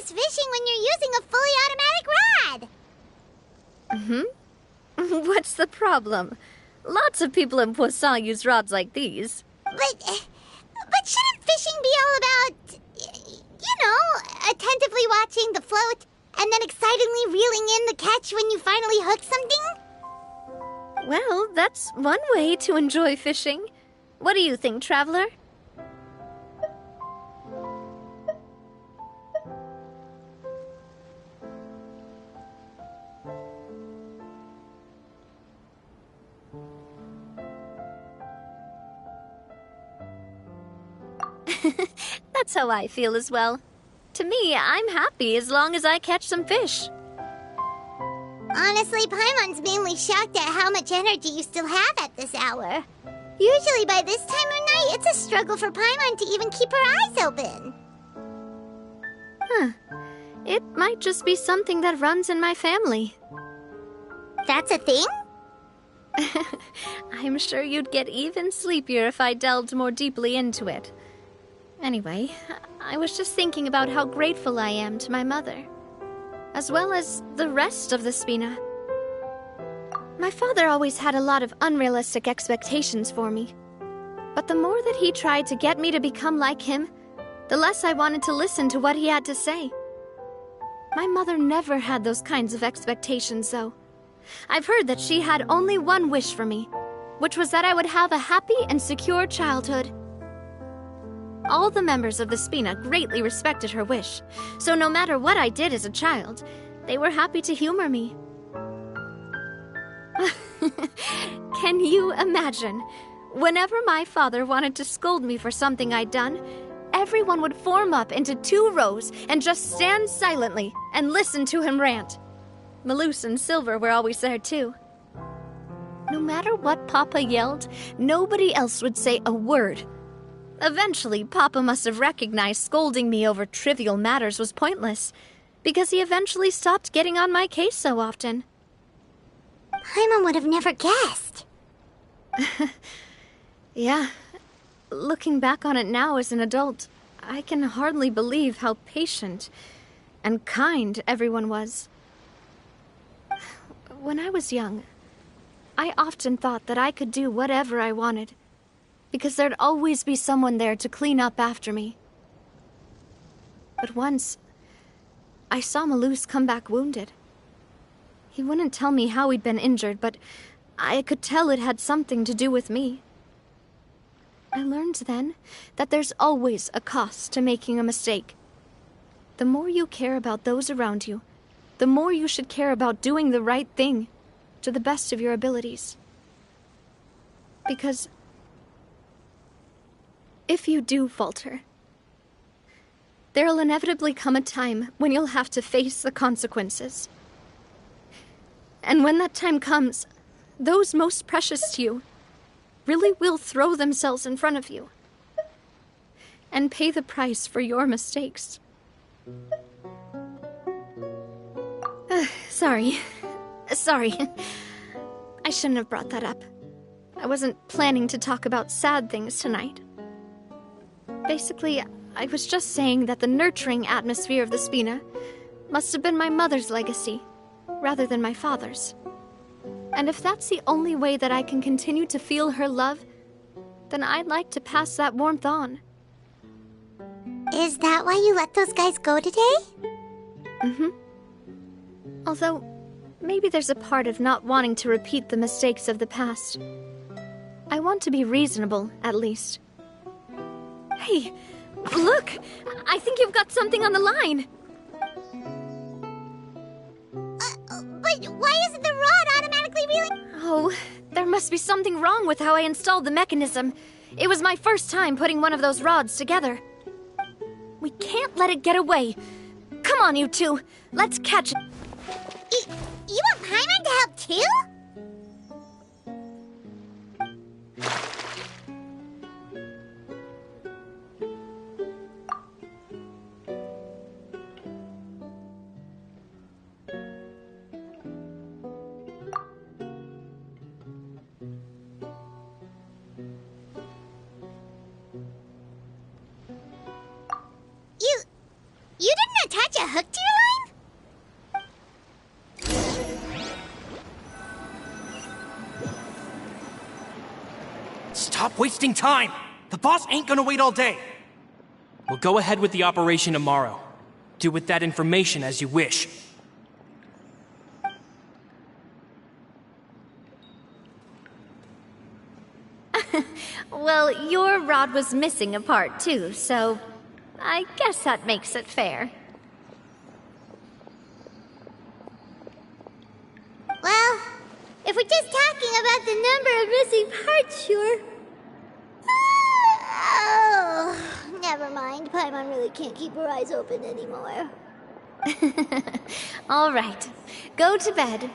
Fishing when you're using a fully automatic rod. What's the problem? Lots of people in Poisson use rods like these. But shouldn't fishing be all about, attentively watching the float and then excitedly reeling in the catch when you finally hook something? Well, that's one way to enjoy fishing. What do you think, Traveler? That's how I feel as well. To me, I'm happy as long as I catch some fish. Honestly, Paimon's mainly shocked at how much energy you still have at this hour. Usually by this time of night, it's a struggle for Paimon to even keep her eyes open. Huh. It might just be something that runs in my family. That's a thing? I'm sure you'd get even sleepier if I delved more deeply into it. Anyway, I was just thinking about how grateful I am to my mother, as well as the rest of the Spina. My father always had a lot of unrealistic expectations for me, but the more that he tried to get me to become like him, the less I wanted to listen to what he had to say. My mother never had those kinds of expectations, though. I've heard that she had only one wish for me, which was that I would have a happy and secure childhood. All the members of the Spina greatly respected her wish, so no matter what I did as a child, they were happy to humor me. Can you imagine? Whenever my father wanted to scold me for something I'd done, everyone would form up into 2 rows and just stand silently and listen to him rant. Maloose and Silver were always there too. No matter what Papa yelled, nobody else would say a word. Eventually, Papa must have recognized scolding me over trivial matters was pointless, because he eventually stopped getting on my case so often. Paimon would have never guessed. Yeah. Looking back on it now as an adult, I can hardly believe how patient and kind everyone was. When I was young, I often thought that I could do whatever I wanted, because there'd always be someone there to clean up after me. But once, I saw Maloose come back wounded. He wouldn't tell me how he'd been injured, but I could tell it had something to do with me. I learned then that there's always a cost to making a mistake. The more you care about those around you, the more you should care about doing the right thing to the best of your abilities. Because if you do falter, there'll inevitably come a time when you'll have to face the consequences. And when that time comes, those most precious to you really will throw themselves in front of you and pay the price for your mistakes. Sorry. I shouldn't have brought that up. I wasn't planning to talk about sad things tonight. Basically, I was just saying that the nurturing atmosphere of the Spina must have been my mother's legacy, rather than my father's. And if that's the only way that I can continue to feel her love, then I'd like to pass that warmth on. Is that why you let those guys go today? Mm-hmm. Although, maybe there's a part of not wanting to repeat the mistakes of the past. I want to be reasonable, at least. Hey, look! I think you've got something on the line! But why isn't the rod automatically reeling? Oh, there must be something wrong with how I installed the mechanism. It was my first time putting one of those rods together. We can't let it get away. Come on, you two. Let's catch it. You want Paimon to help too? You didn't attach a hook to your line? Stop wasting time! The boss ain't gonna wait all day! We'll go ahead with the operation tomorrow. Do with that information as you wish. Well, your rod was missing a part too, so I guess that makes it fair. Well, if we're just talking about the number of missing parts, sure. Oh, never mind. Paimon really can't keep her eyes open anymore. All right, go to bed.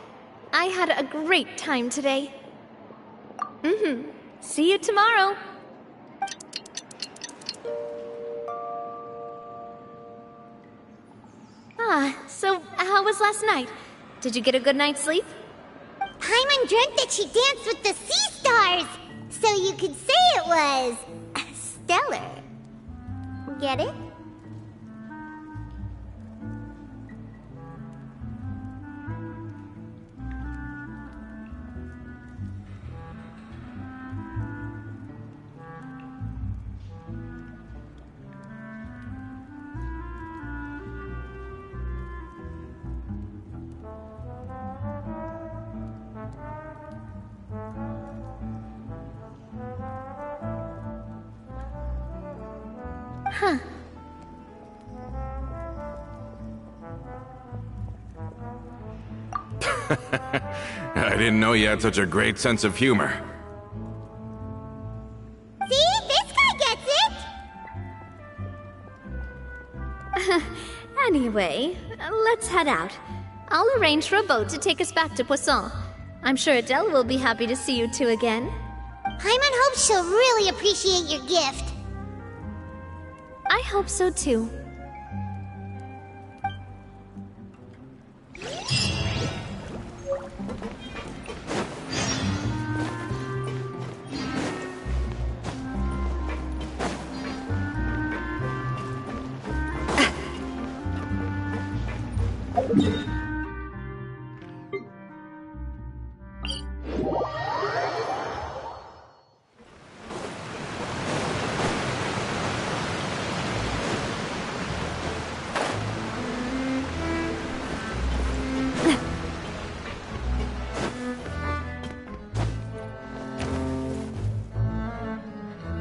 I had a great time today. See you tomorrow. So how was last night? Did you get a good night's sleep? Paimon dreamt that she danced with the sea stars, so you could say it was stellar. Get it? Huh. I didn't know you had such a great sense of humor. See? This guy gets it! Anyway, let's head out. I'll arrange for a boat to take us back to Poisson. I'm sure Adele will be happy to see you two again. Paimon hopes she'll really appreciate your gift. I hope so too.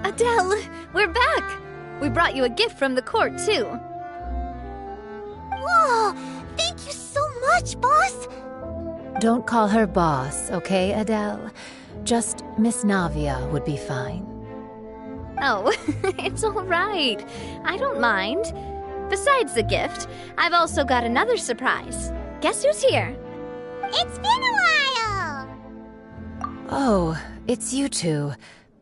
Adele, we're back! We brought you a gift from the court, too. Whoa! Thank you so much, boss! Don't call her boss, okay, Adele? Just Miss Navia would be fine. Oh, it's all right. I don't mind. Besides the gift, I've also got another surprise. Guess who's here? It's been a while! Oh, it's you two.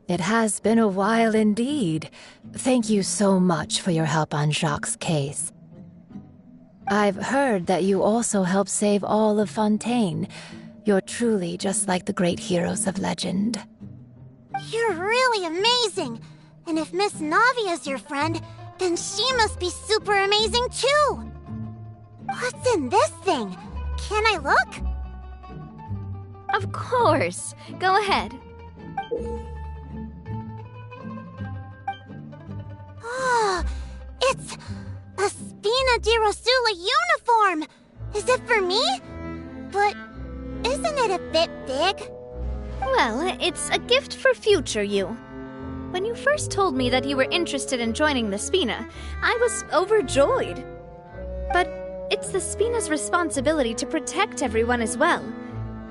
It has been a while indeed. Thank you so much for your help on Jacques' case. I've heard that you also helped save all of Fontaine. You're truly just like the great heroes of legend. You're really amazing! And if Miss Navia's your friend, then she must be super amazing too! What's in this thing? Can I look? Of course. Go ahead. Oh, it's a Spina di Rosula uniform! Is it for me? But isn't it a bit big? Well, it's a gift for future you. When you first told me that you were interested in joining the Spina, I was overjoyed. But it's the Spina's responsibility to protect everyone as well.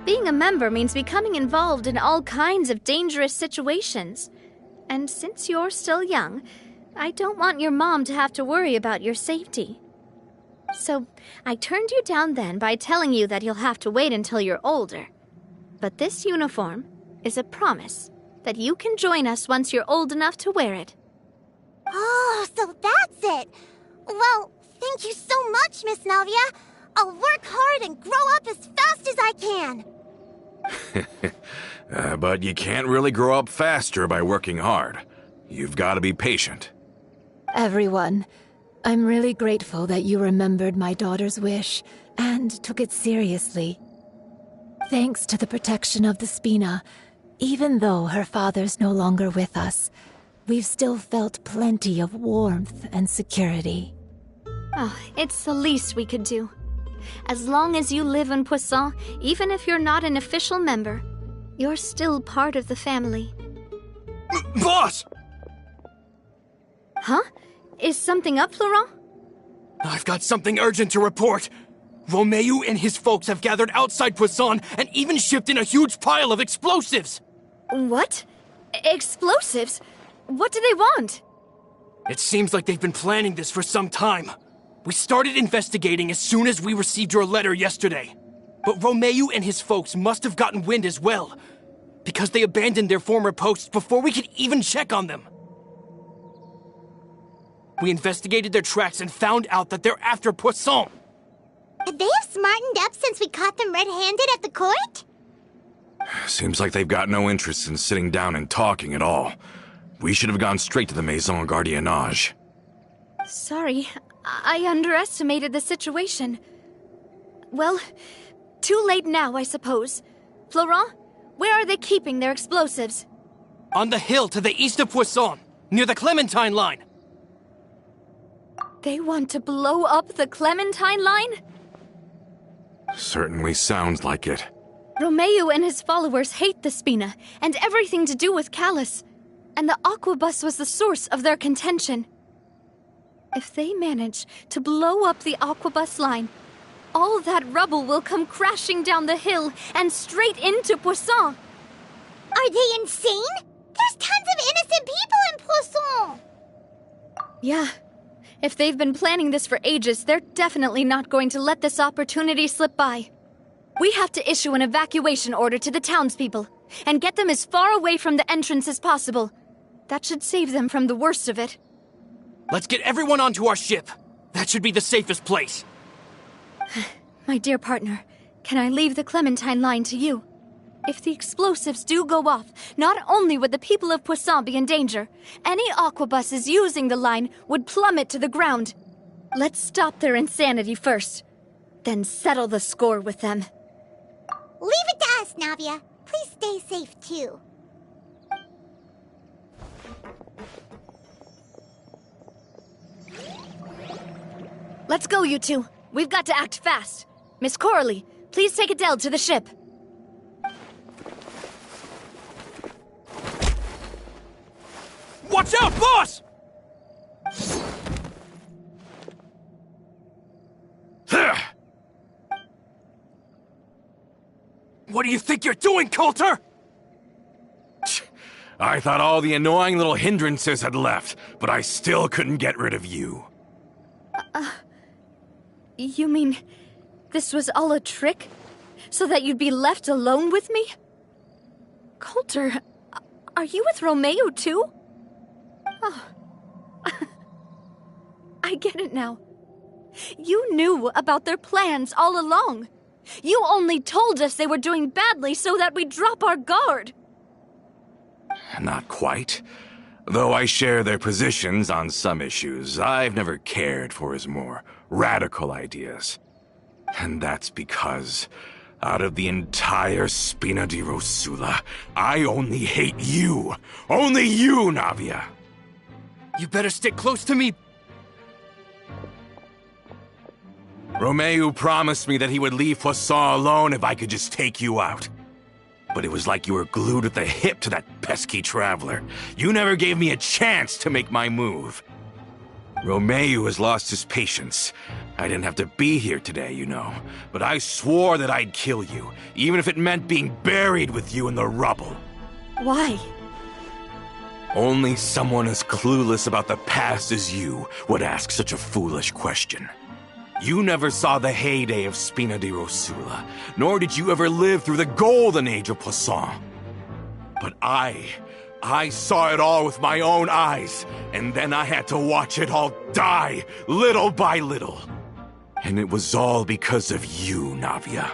Being a member means becoming involved in all kinds of dangerous situations. And since you're still young, I don't want your mom to have to worry about your safety. So I turned you down then by telling you that you'll have to wait until you're older. But this uniform is a promise that you can join us once you're old enough to wear it. Oh, so that's it! Well, thank you so much, Miss Navia. I'll work hard and grow up as fast as I can. But you can't really grow up faster by working hard. You've got to be patient. Everyone, I'm really grateful that you remembered my daughter's wish and took it seriously. Thanks to the protection of the Spina, even though her father's no longer with us, we've still felt plenty of warmth and security. Oh, it's the least we could do. As long as you live in Poisson, even if you're not an official member, you're still part of the family. Boss! Huh? Is something up, Florent? I've got something urgent to report. Romeu and his folks have gathered outside Poisson and even shipped in a huge pile of explosives. What? Explosives? What do they want? It seems like they've been planning this for some time. We started investigating as soon as we received your letter yesterday. But Romeu and his folks must have gotten wind as well, because they abandoned their former posts before we could even check on them. We investigated their tracks and found out that they're after Poisson. They have smartened up since we caught them red-handed at the court? Seems like they've got no interest in sitting down and talking at all. We should have gone straight to the Maison Gardiennage. Sorry, I underestimated the situation. Well, too late now, I suppose. Florent, where are they keeping their explosives? On the hill to the east of Poisson, near the Clementine line. They want to blow up the Clementine line? Certainly sounds like it. Romeu and his followers hate the Spina and everything to do with Callus, and the Aquabus was the source of their contention. If they manage to blow up the Aquabus line, all that rubble will come crashing down the hill and straight into Poisson. Are they insane? There's tons of innocent people in Poisson! Yeah, If they've been planning this for ages, they're definitely not going to let this opportunity slip by. We have to issue an evacuation order to the townspeople and get them as far away from the entrance as possible. That should save them from the worst of it. Let's get everyone onto our ship. That should be the safest place. My dear partner, can I leave the Clementine line to you? If the explosives do go off, not only would the people of Poisson be in danger, any aquabuses using the line would plummet to the ground. Let's stop their insanity first, then settle the score with them. Leave it to us, Navia. Please stay safe, too. Let's go, you two. We've got to act fast. Miss Coralie, please take Adele to the ship. Watch out, boss! What do you think you're doing, Coulter? I thought all the annoying little hindrances had left, but I still couldn't get rid of you. You mean this was all a trick? So that you'd be left alone with me? Coulter, are you with Romeo too? Oh. I get it now. You knew about their plans all along. You only told us they were doing badly so that we'd drop our guard. Not quite. Though I share their positions on some issues, I've never cared for his more radical ideas. And that's because, out of the entire Spina di Rosula, I only hate you. Only you, Navia. You better stick close to me. Romeo promised me that he would leave Poisson alone if I could just take you out. But it was like you were glued at the hip to that pesky traveler. You never gave me a chance to make my move. Romeo has lost his patience. I didn't have to be here today, you know. But I swore that I'd kill you, even if it meant being buried with you in the rubble. Why? Only someone as clueless about the past as you would ask such a foolish question. You never saw the heyday of Spina di Rosula, nor did you ever live through the golden age of Poisson. But I saw it all with my own eyes, and then I had to watch it all die, little by little. And it was all because of you, Navia.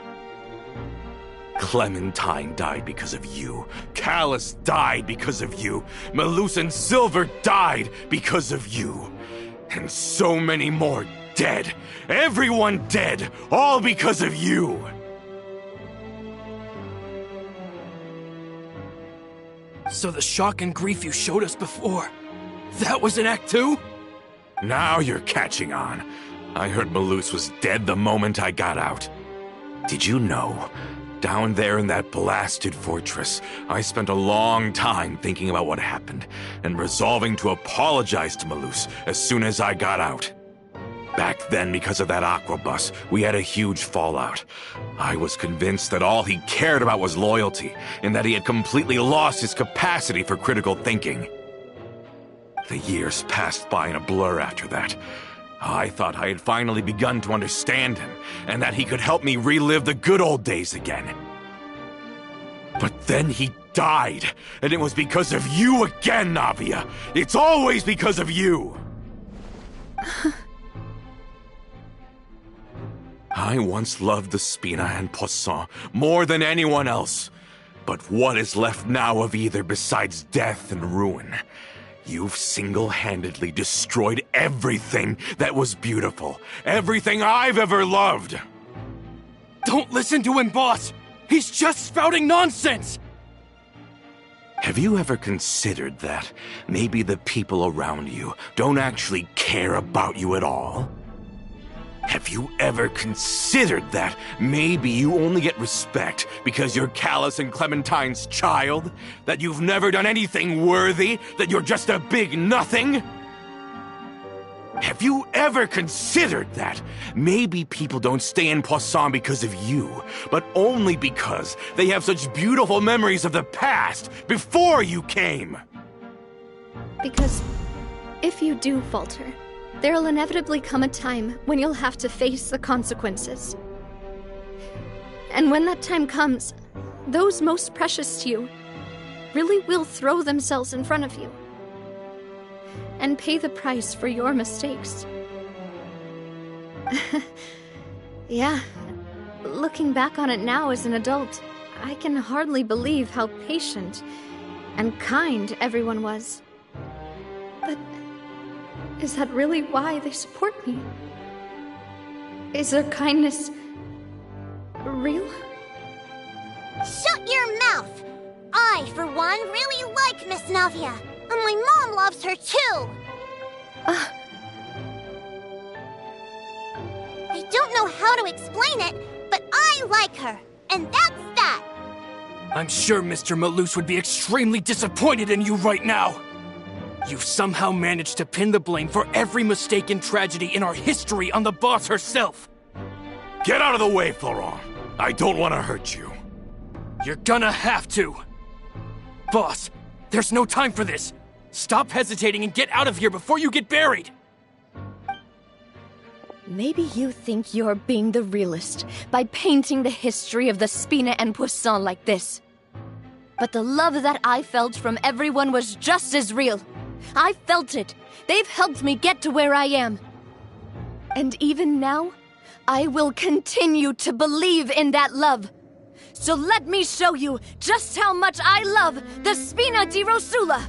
Clementine died because of you. Callus died because of you. Malus and Silver died because of you. And so many more dead. Everyone dead. All because of you. So the shock and grief you showed us before, that was in Act 2? Now you're catching on. I heard Malus was dead the moment I got out. Did you know? Down there in that blasted fortress, I spent a long time thinking about what happened, and resolving to apologize to Malus as soon as I got out. Back then, because of that aquabus, we had a huge fallout. I was convinced that all he cared about was loyalty, and that he had completely lost his capacity for critical thinking. The years passed by in a blur after that. I thought I had finally begun to understand him, and that he could help me relive the good old days again. But then he died, and it was because of you again, Navia. It's always because of you. I once loved the Spina and Poisson more than anyone else. But what is left now of either besides death and ruin? You've single-handedly destroyed everything that was beautiful. Everything I've ever loved. Don't listen to him, boss! He's just spouting nonsense! Have you ever considered that maybe the people around you don't actually care about you at all? Have you ever considered that maybe you only get respect because you're Callus and Clementine's child? That you've never done anything worthy? That you're just a big nothing? Have you ever considered that maybe people don't stay in Poisson because of you, but only because they have such beautiful memories of the past before you came? Because if you do falter, There'll inevitably come a time when you'll have to face the consequences. And when that time comes, those most precious to you really will throw themselves in front of you and pay the price for your mistakes. Yeah, looking back on it now as an adult, I can hardly believe how patient and kind everyone was. But is that really why they support me? Is their kindness real? Shut your mouth! I, for one, really like Miss Navia, and my mom loves her too! I don't know how to explain it, but I like her, and that's that! I'm sure Mr. Malus would be extremely disappointed in you right now. You've somehow managed to pin the blame for every mistake and tragedy in our history on the boss herself. Get out of the way, Florent. I don't want to hurt you. You're gonna have to. Boss, there's no time for this. Stop hesitating and get out of here before you get buried. Maybe you think you're being the realist by painting the history of the Spina and Poisson like this. But the love that I felt from everyone was just as real. I felt it. They've helped me get to where I am. And even now, I will continue to believe in that love. So let me show you just how much I love the Spina di Rosula.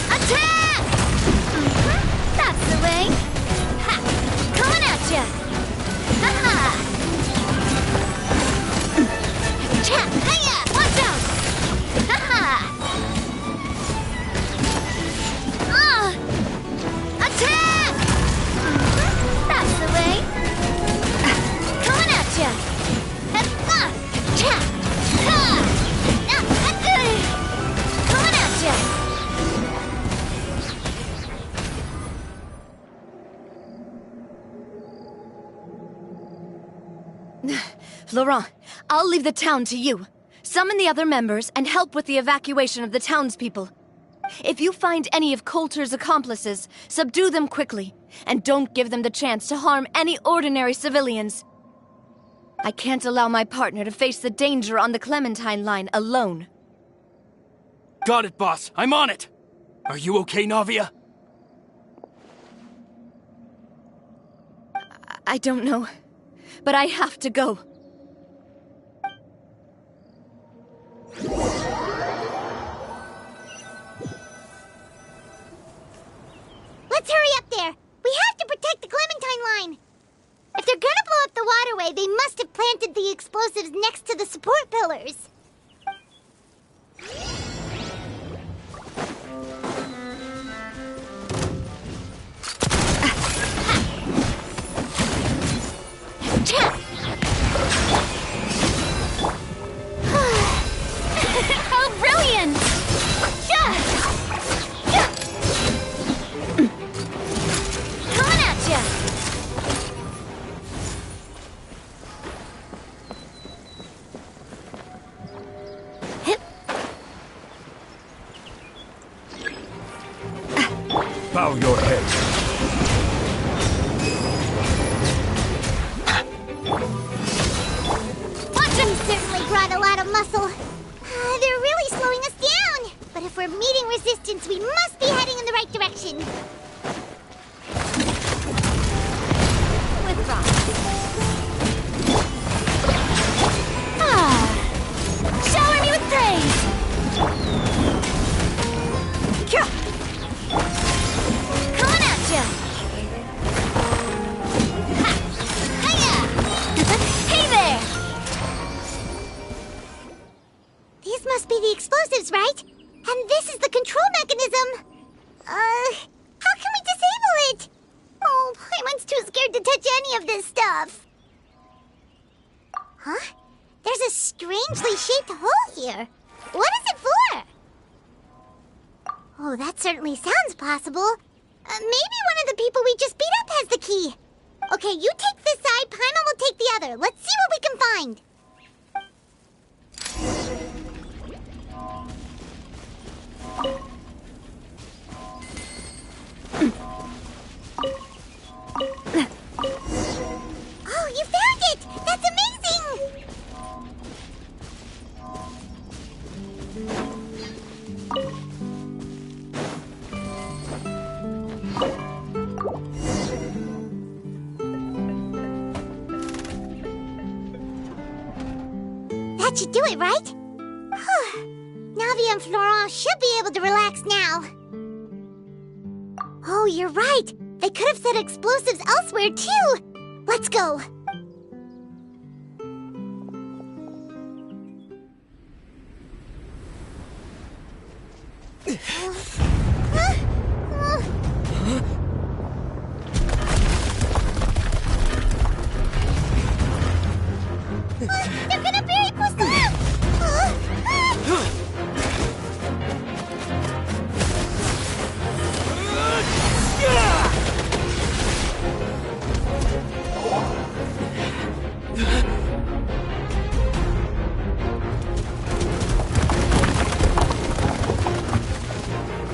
Attack! That's the way. Ha! Coming at ya! Ha-ha! Hiya! Watch out! Ha-ha! Attack! That's the way. Coming at ya! Coming at ya! Florent, I'll leave the town to you. Summon the other members and help with the evacuation of the townspeople. If you find any of Coulter's accomplices, subdue them quickly, and don't give them the chance to harm any ordinary civilians. I can't allow my partner to face the danger on the Clementine line alone. Got it, boss. I'm on it. Are you okay, Navia? I don't know, but I have to go. Let's hurry up there! We have to protect the Clementine line! If they're gonna blow up the waterway, they must have planted the explosives next to the support pillars. How brilliant! Coming at ya! Bow your head. Watching certainly brought a lot of muscle. They're really slowing us down. But if we're meeting resistance, we must be heading in the right direction. With Rock. Shower me with praise! Coming at ya! Hiya! Hey there! These must be the explosives, right? And this is the control mechanism. How can we disable it? Oh, Paimon's too scared to touch any of this stuff. Huh? There's a strangely shaped hole here. What is it for? Oh, that certainly sounds possible. Maybe one of the people we just beat up has the key. Okay, you take this side, Paimon will take the other. Let's see what we can find. That should do it, right? Navia and Florent should be able to relax now. Oh, you're right. They could have set explosives elsewhere, too. Let's go. They're gonna bury Poisson!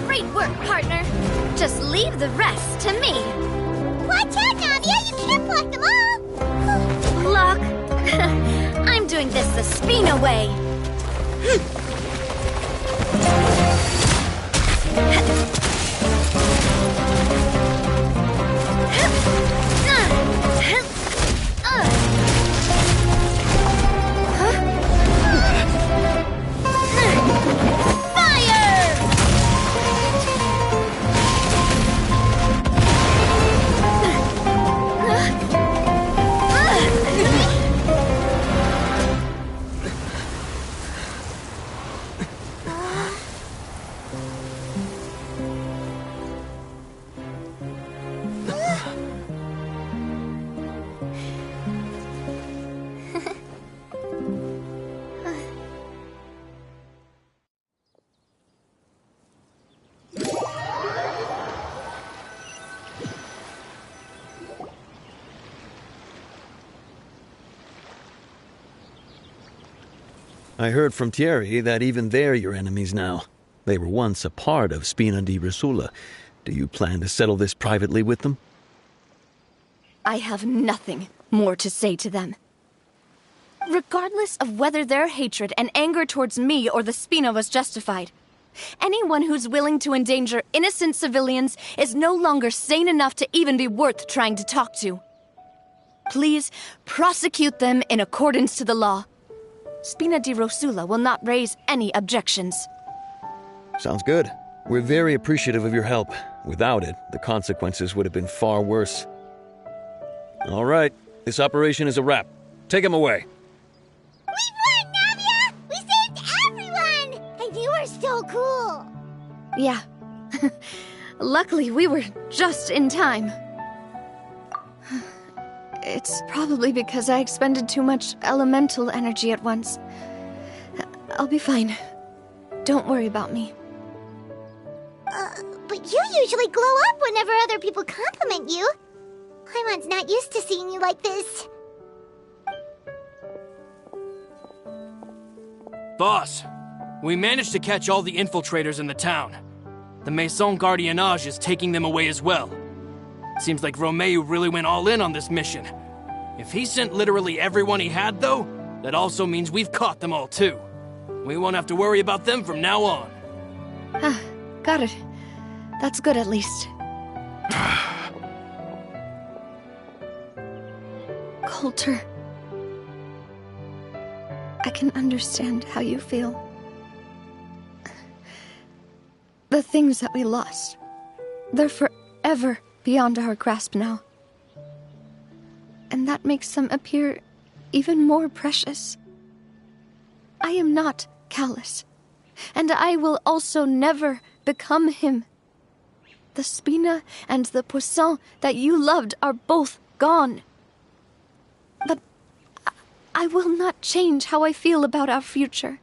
Great work, partner. Just leave the rest to me. Watch out, Navia! You can't block them all! Block? I'm doing this the Spina way. I heard from Thierry that even they're your enemies now. They were once a part of Spina di Rosula. Do you plan to settle this privately with them? I have nothing more to say to them. Regardless of whether their hatred and anger towards me or the Spina was justified, anyone who's willing to endanger innocent civilians is no longer sane enough to even be worth trying to talk to. Please prosecute them in accordance to the law. Spina di Rosula will not raise any objections. Sounds good. We're very appreciative of your help. Without it, the consequences would have been far worse. All right, this operation is a wrap. Take him away. We won, Navia! We saved everyone! And you were so cool! Yeah. Luckily, we were just in time. It's probably because I expended too much elemental energy at once. I'll be fine. Don't worry about me. But you usually glow up whenever other people compliment you. Paimon's not used to seeing you like this. Boss, we managed to catch all the infiltrators in the town. The Maison Gardiennage is taking them away as well. Seems like Romeu really went all in on this mission. If he sent literally everyone he had, though, that also means we've caught them all, too. We won't have to worry about them from now on. Got it. That's good, at least. Coulter. I can understand how you feel. The things that we lost, they're forever beyond our grasp now. And that makes them appear even more precious. I am not callous, and I will also never become him. The Spina and the Poisson that you loved are both gone. But I will not change how I feel about our future.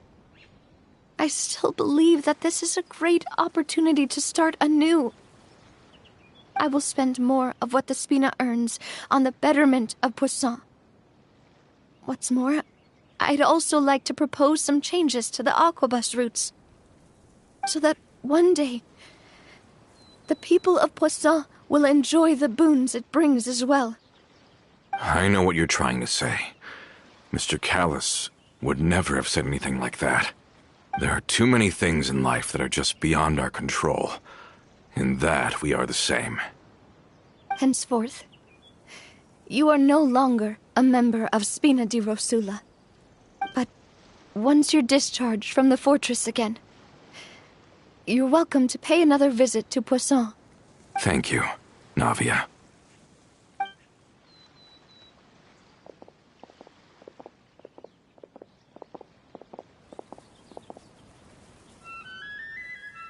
I still believe that this is a great opportunity to start anew. I will spend more of what the Spina earns on the betterment of Poisson. What's more, I'd also like to propose some changes to the Aquabus routes, so that one day the people of Poisson will enjoy the boons it brings as well. I know what you're trying to say. Mr. Callus would never have said anything like that. There are too many things in life that are just beyond our control. In that, we are the same. Henceforth, you are no longer a member of Spina di Rosula, but once you're discharged from the fortress again. You're welcome to pay another visit to Poisson. Thank you, Navia.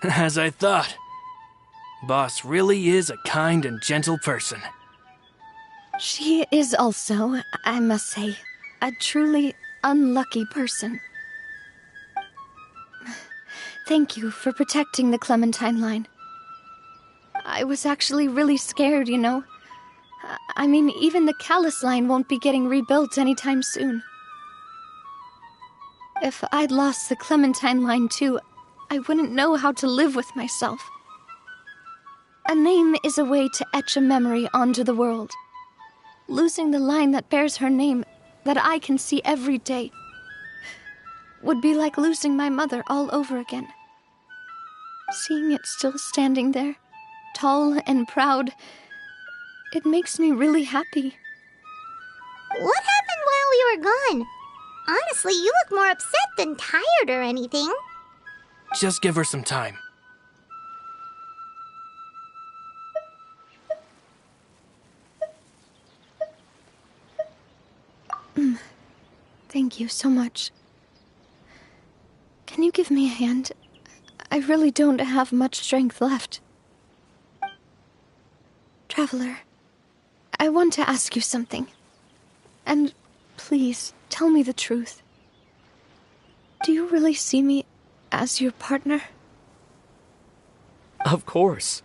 As I thought. Boss really is a kind and gentle person. She is also, I must say, a truly unlucky person. Thank you for protecting the Clementine line. I was actually really scared, you know. I mean, even the Callus line won't be getting rebuilt anytime soon. If I'd lost the Clementine line too, I wouldn't know how to live with myself. A name is a way to etch a memory onto the world. Losing the line that bears her name, that I can see every day, would be like losing my mother all over again. Seeing it still standing there, tall and proud, it makes me really happy. What happened while we were gone? Honestly, you look more upset than tired or anything. Just give her some time. Thank you so much. Can you give me a hand? I really don't have much strength left. Traveler, I want to ask you something. And please, tell me the truth. Do you really see me as your partner? Of course.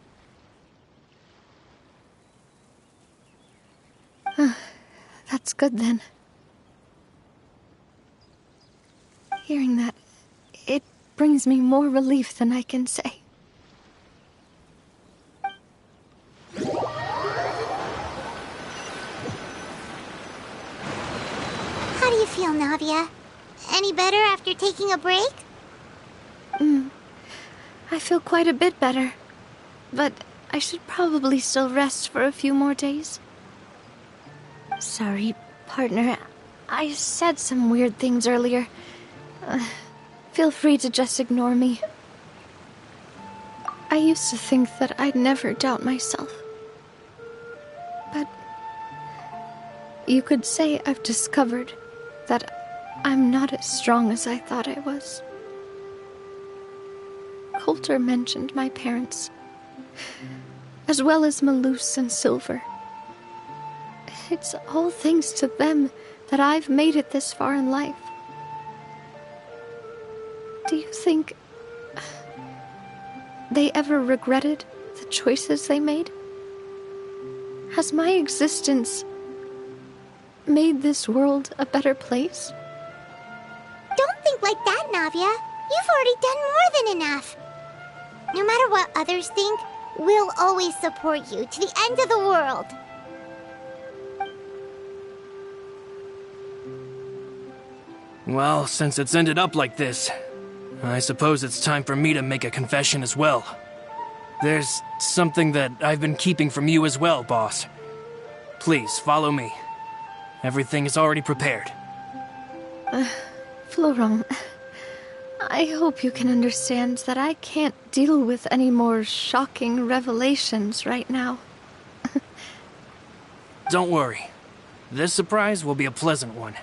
That's good then. Hearing that, it brings me more relief than I can say. How do you feel, Navia? Any better after taking a break? I feel quite a bit better, but I should probably still rest for a few more days. Sorry, partner. I said some weird things earlier. Feel free to just ignore me. I used to think that I'd never doubt myself. But you could say I've discovered that I'm not as strong as I thought I was. Coulter mentioned my parents, as well as Malus and Silver. It's all thanks to them that I've made it this far in life. Do you think they ever regretted the choices they made? Has my existence made this world a better place? Don't think like that, Navia. You've already done more than enough. No matter what others think, we'll always support you to the end of the world. Well, since it's ended up like this, I suppose it's time for me to make a confession as well. There's something that I've been keeping from you as well, boss. Please, follow me. Everything is already prepared. Florent, I hope you can understand that I can't deal with any more shocking revelations right now. Don't worry. This surprise will be a pleasant one.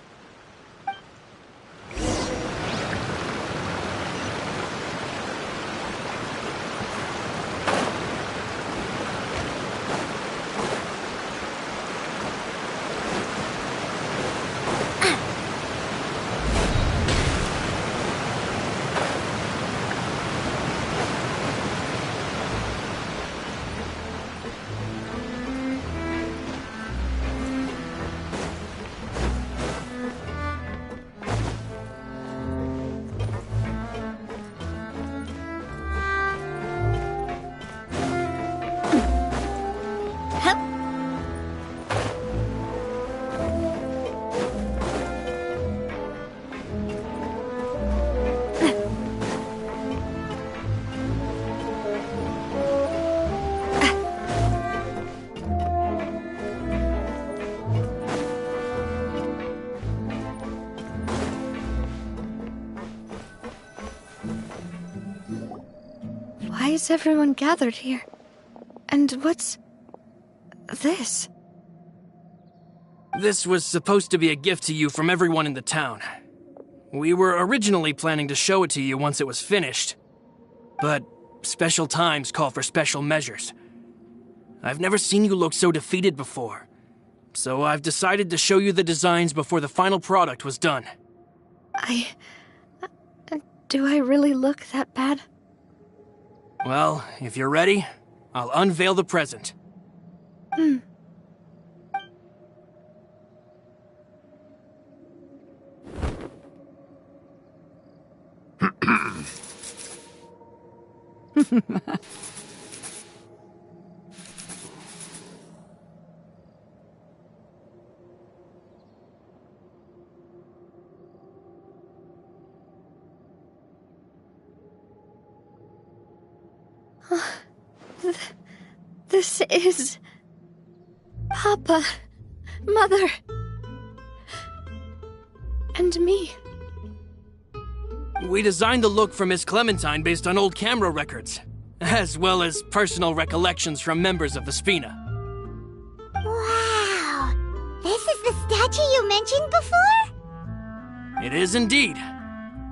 is everyone gathered here? And what's this? This was supposed to be a gift to you from everyone in the town. We were originally planning to show it to you once it was finished. But special times call for special measures. I've never seen you look so defeated before. So I've decided to show you the designs before the final product was done. Do I really look that bad? Well, if you're ready, I'll unveil the present. This is... Papa, Mother, and me. We designed the look for Miss Clementine based on old camera records, as well as personal recollections from members of the Spina. Wow! This is the statue you mentioned before? It is indeed.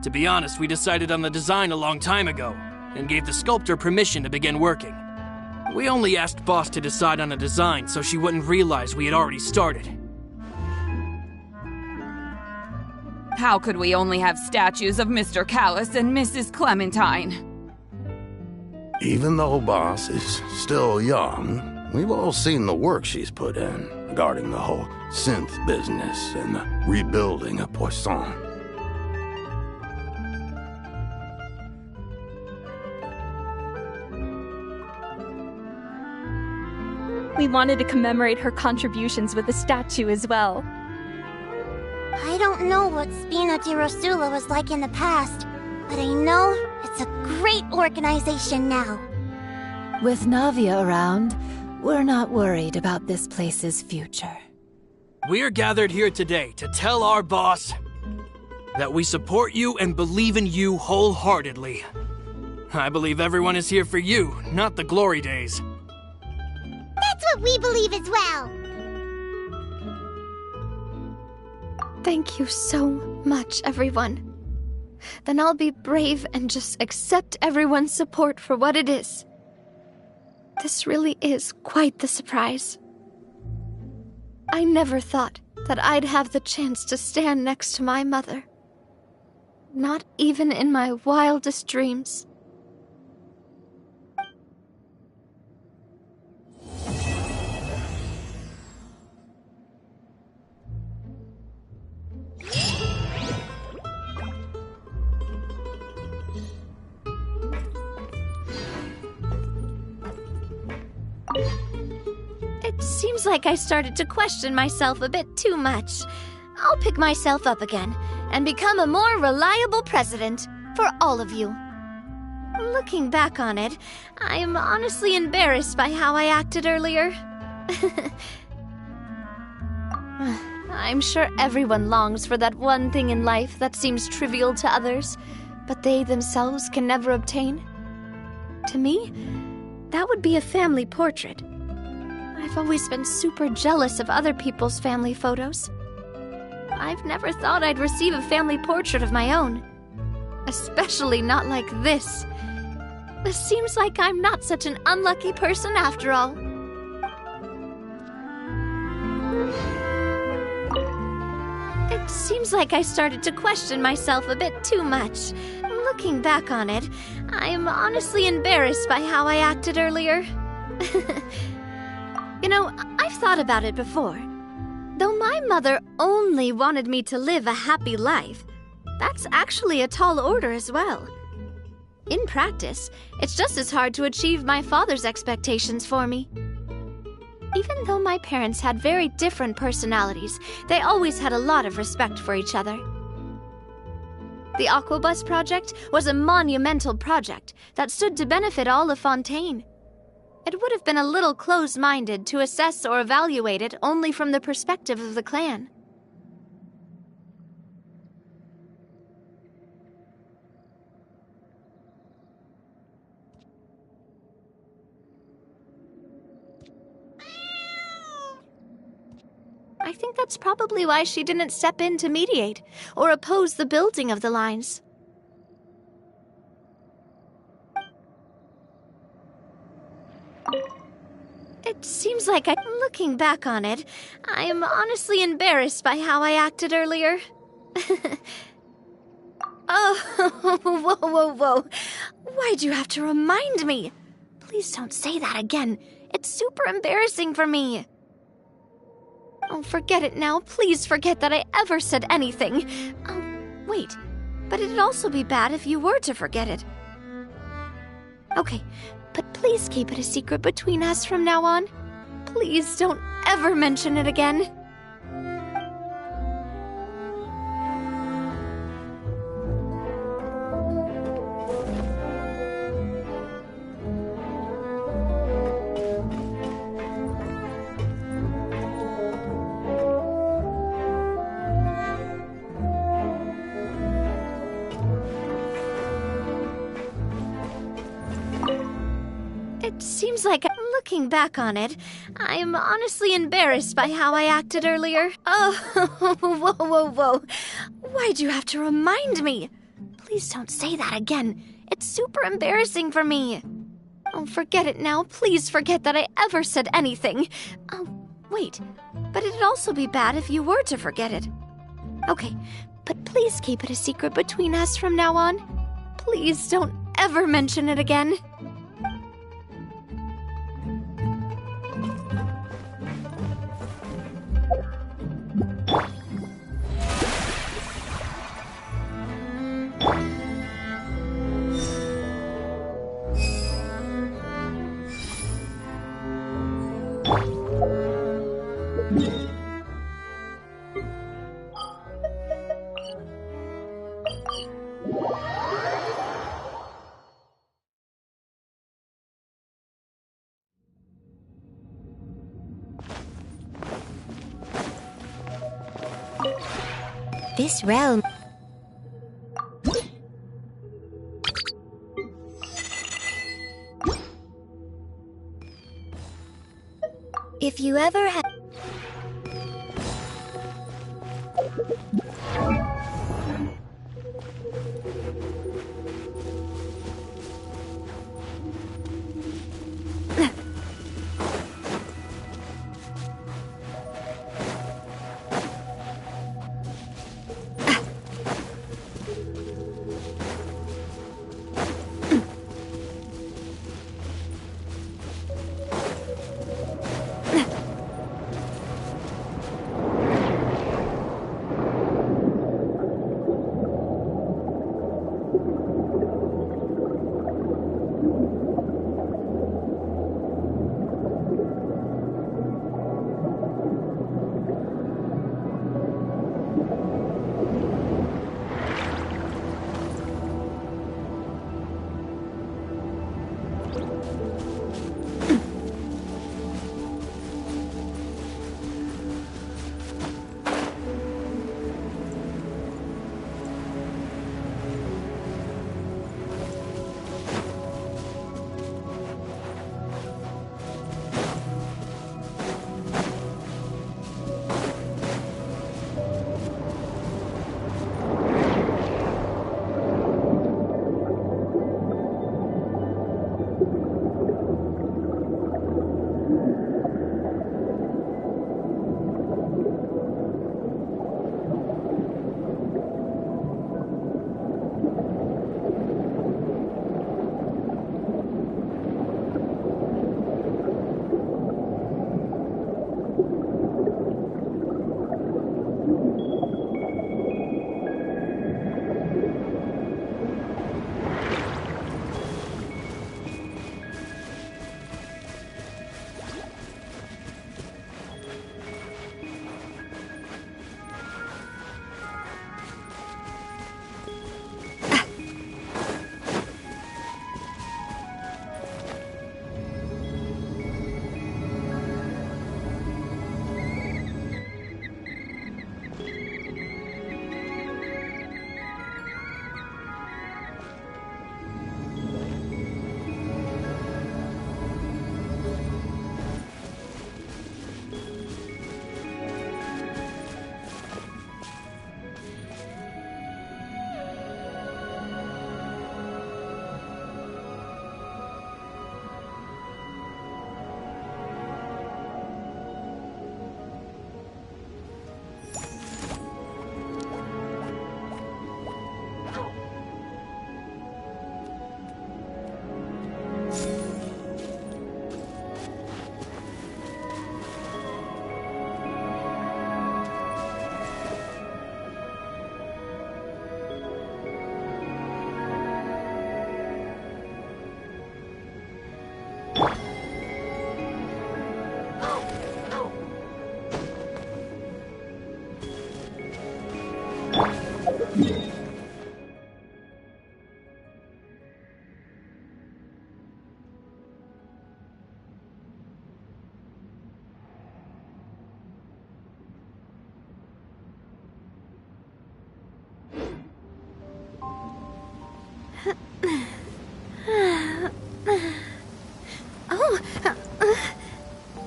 To be honest, we decided on the design a long time ago, and gave the sculptor permission to begin working. We only asked Boss to decide on a design so she wouldn't realize we had already started. How could we only have statues of Mr. Callus and Mrs. Clementine? Even though Boss is still young, we've all seen the work she's put in regarding the whole synth business and the rebuilding of Poisson. We wanted to commemorate her contributions with a statue as well. I don't know what Spina di Rosula was like in the past, but I know it's a great organization now. With Navia around, we're not worried about this place's future. We're gathered here today to tell our boss that we support you and believe in you wholeheartedly. I believe everyone is here for you, not the glory days. That's what we believe as well! Thank you so much, everyone. Then I'll be brave and just accept everyone's support for what it is. This really is quite the surprise. I never thought that I'd have the chance to stand next to my mother. Not even in my wildest dreams. It seems like I started to question myself a bit too much. I'll pick myself up again and become a more reliable president for all of you. Looking back on it, I'm honestly embarrassed by how I acted earlier. I'm sure everyone longs for that one thing in life that seems trivial to others, but they themselves can never obtain. To me, that would be a family portrait. I've always been super jealous of other people's family photos. I've never thought I'd receive a family portrait of my own. Especially not like this. It seems like I'm not such an unlucky person after all. It seems like I started to question myself a bit too much. Looking back on it, I'm honestly embarrassed by how I acted earlier. You know, I've thought about it before. Though my mother only wanted me to live a happy life, that's actually a tall order as well. In practice, it's just as hard to achieve my father's expectations for me. Even though my parents had very different personalities, they always had a lot of respect for each other. The Aquabus project was a monumental project that stood to benefit all of Fontaine. It would have been a little close-minded to assess or evaluate it only from the perspective of the clan. think that's probably why she didn't step in to mediate or oppose the building of the lines. It seems like looking back on it, I'm honestly embarrassed by how I acted earlier. Oh, whoa. Why'd you have to remind me? Please don't say that again. It's super embarrassing for me. Oh, forget it now. Please forget that I ever said anything. Oh, wait. But it'd also be bad if you were to forget it. Okay, but please keep it a secret between us from now on. Please don't ever mention it again. It seems like, looking back on it, I'm honestly embarrassed by how I acted earlier. Oh, whoa. Why'd you have to remind me? Please don't say that again. It's super embarrassing for me. Oh, forget it now. Please forget that I ever said anything. Oh, wait. But it'd also be bad if you were to forget it. Okay, but please keep it a secret between us from now on. Please don't ever mention it again. This realm... If you ever have...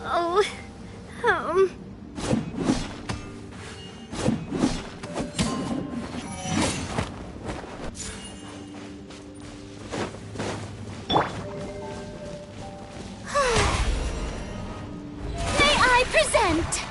Oh. Oh. May I present?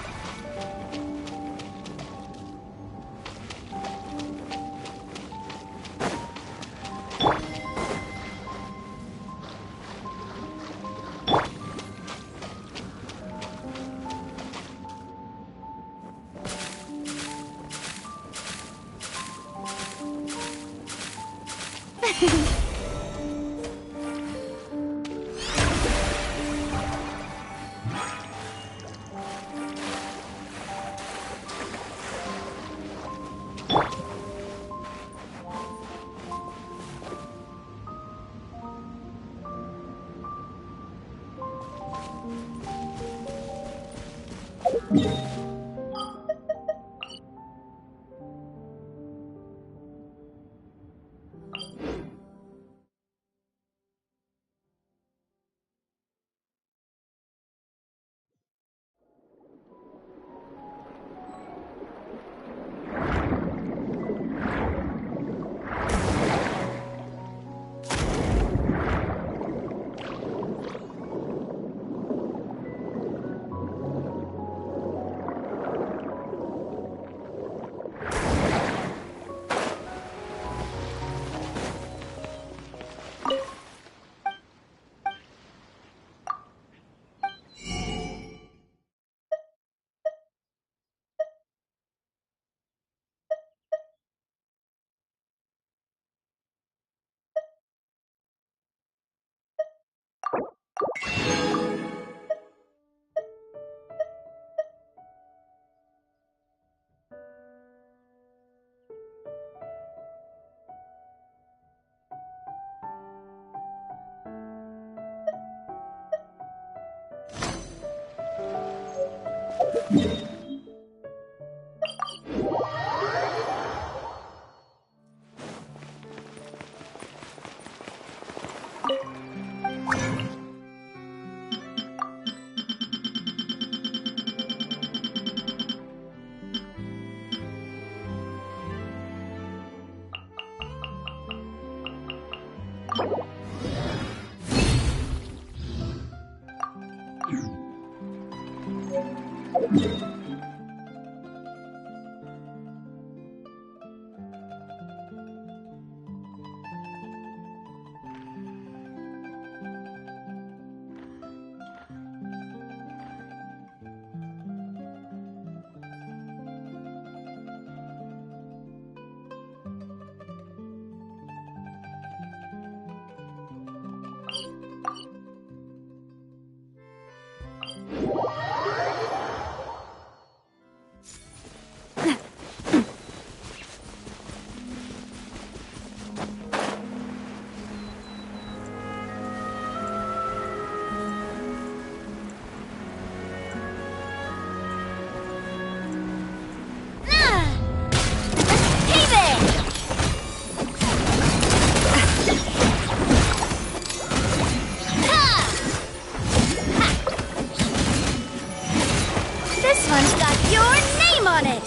This one's got your name on it!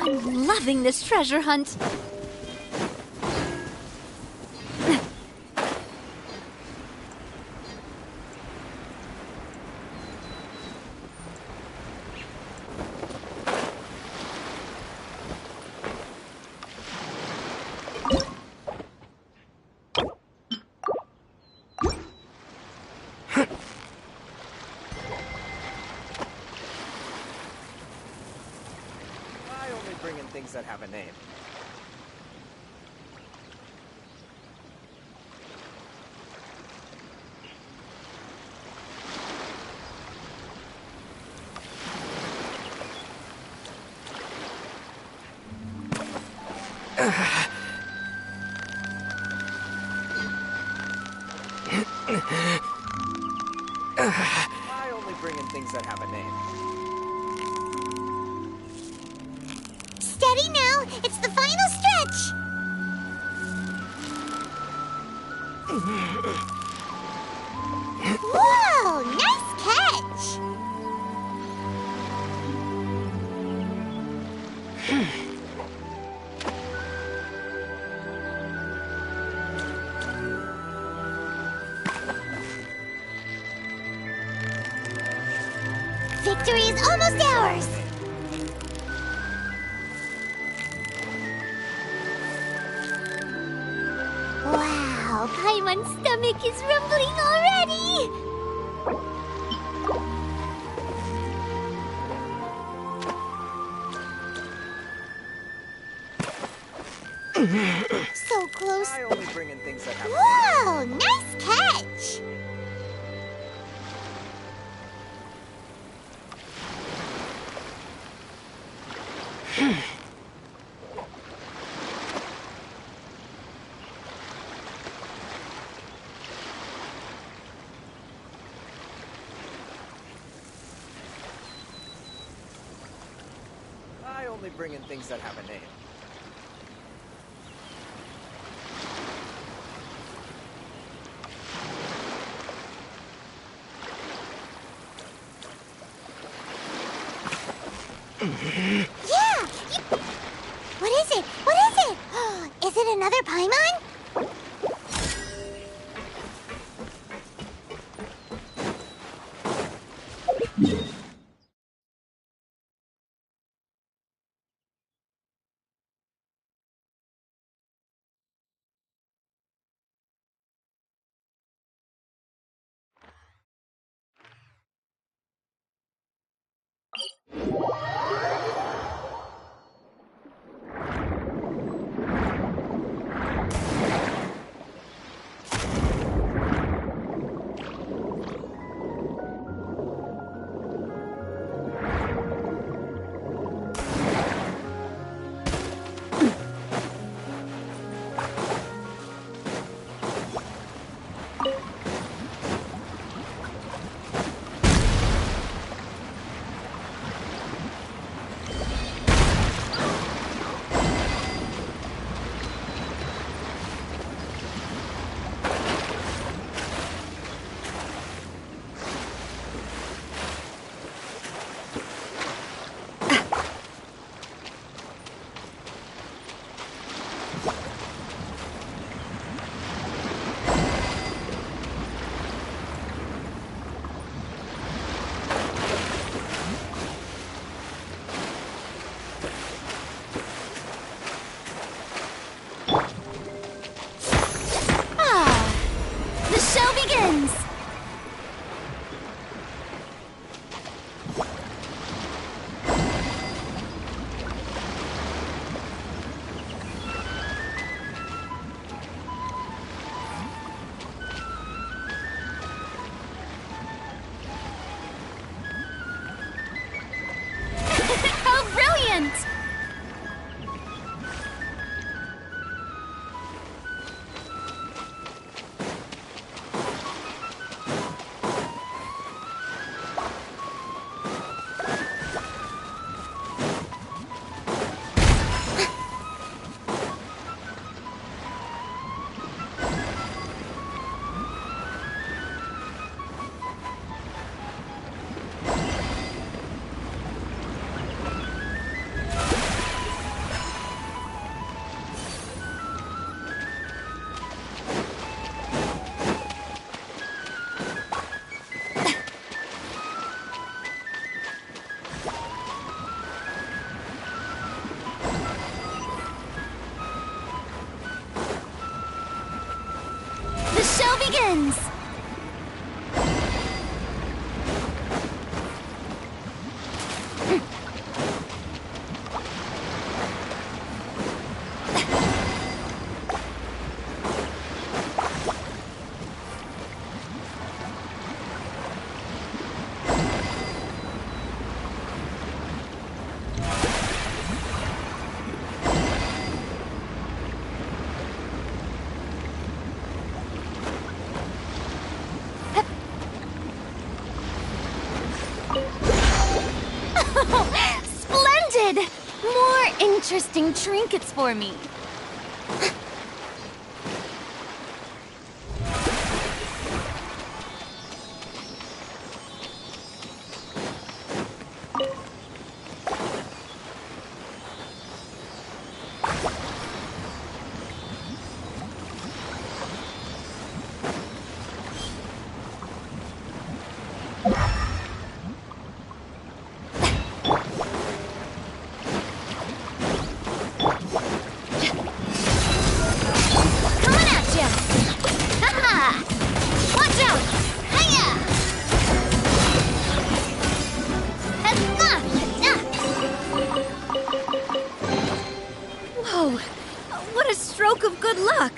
I'm loving this treasure hunt. Things that have a name. I only bring in things that have a name. Steady now! It's the final victory is almost ours! Wow, Paimon's stomach is rumbling already! So close. I only bring in things that have. Whoa, nice catch! I only bring in things that have a name. Yeah! What is it? What is it? Is it another Paimon? begins! Splendid! More interesting trinkets for me. Whoa! What a stroke of good luck!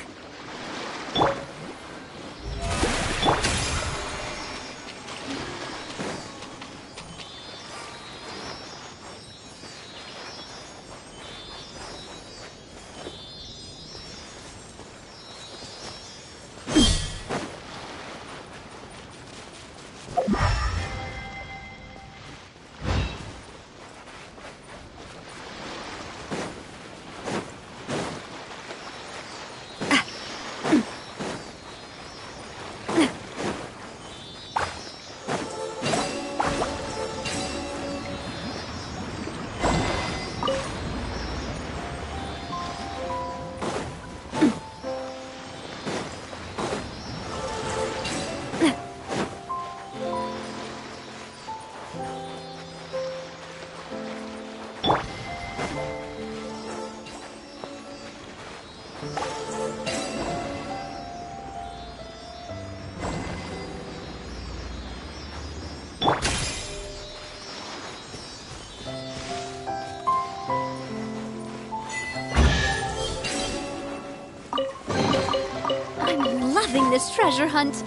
I'm loving this treasure hunt.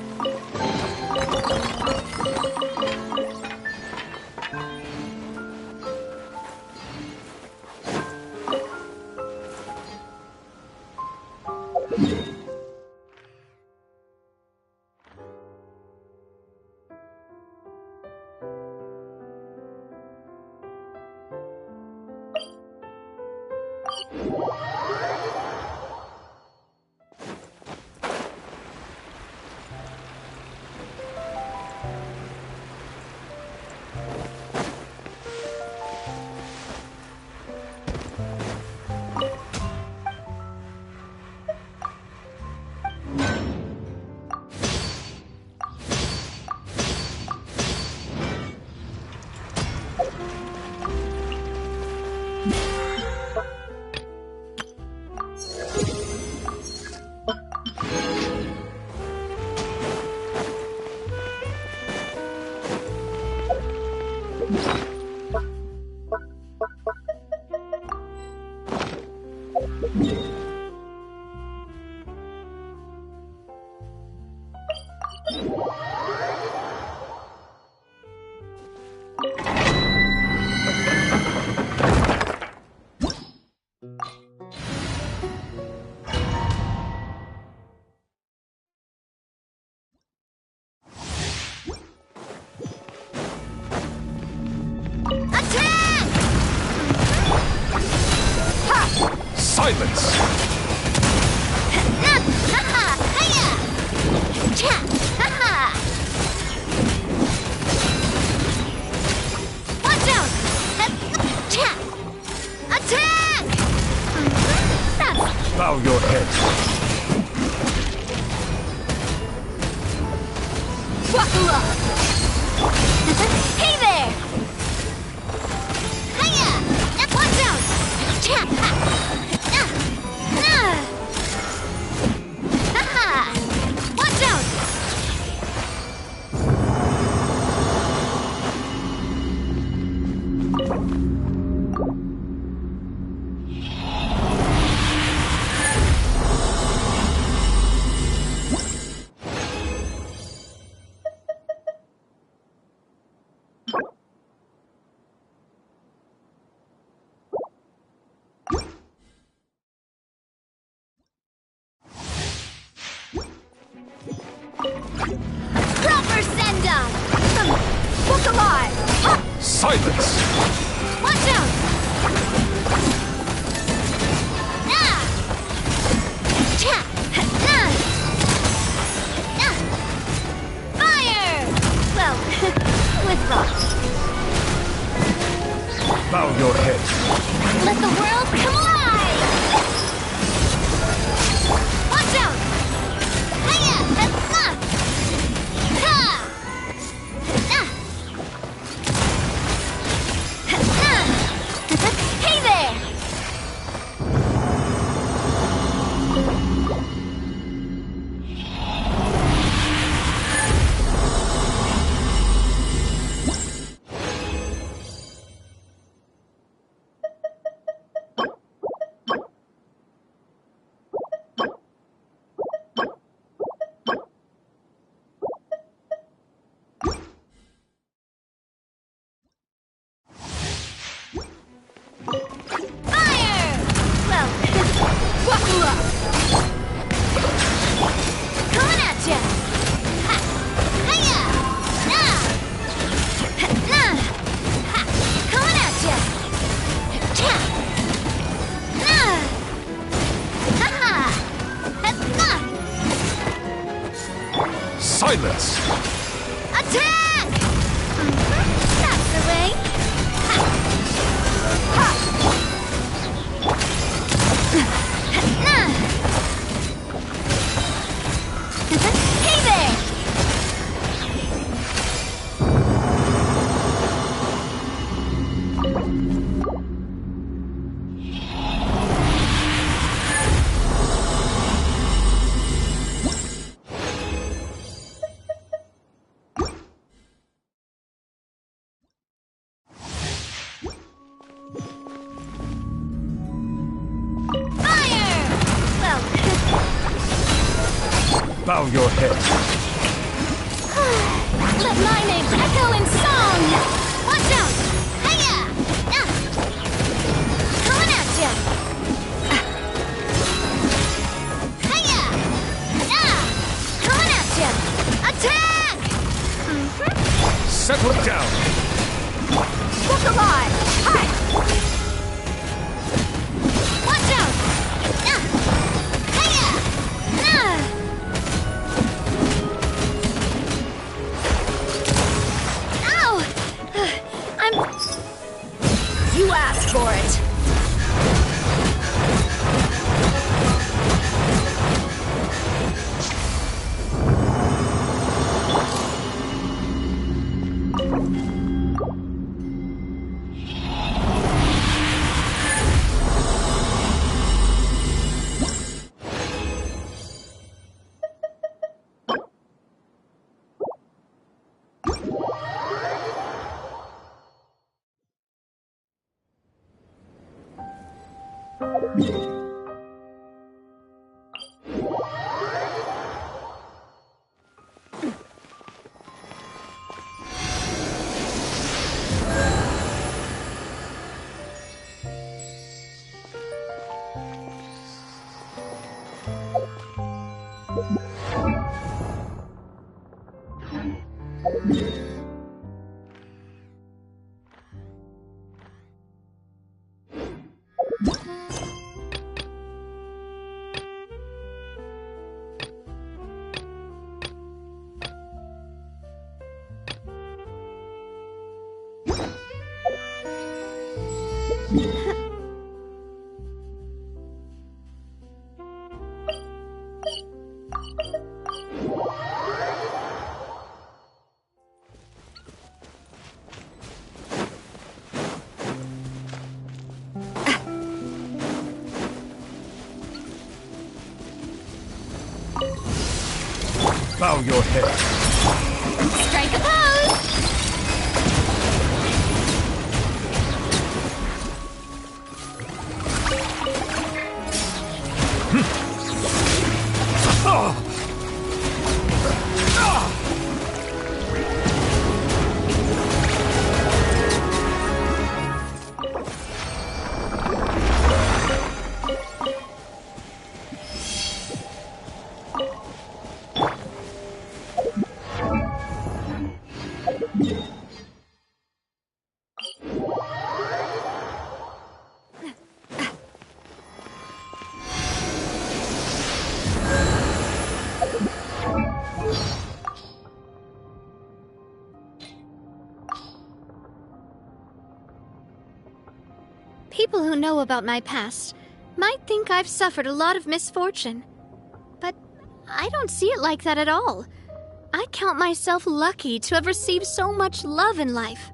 Silence! Watch out! Attack! Bow your head. Buckle up! Hey there! Hiya! Watch out! Watch out! Proper send-up! Book alive! Silence! Watch out! Fire! Well, with rocks. Bow your head. Let the world come alive! Watch out! Try this. Attack! That's the way. Hey there! Bow your head. Let my name echo in song! Watch out! Hiya! Coming at ya! Hiya! Coming at ya! Attack! Settle down. Look alive! Hi! Watch out! Hiya! You asked for it! Bow your head. Strike a pose! People who know about my past might think I've suffered a lot of misfortune. But I don't see it like that at all. I count myself lucky to have received so much love in life.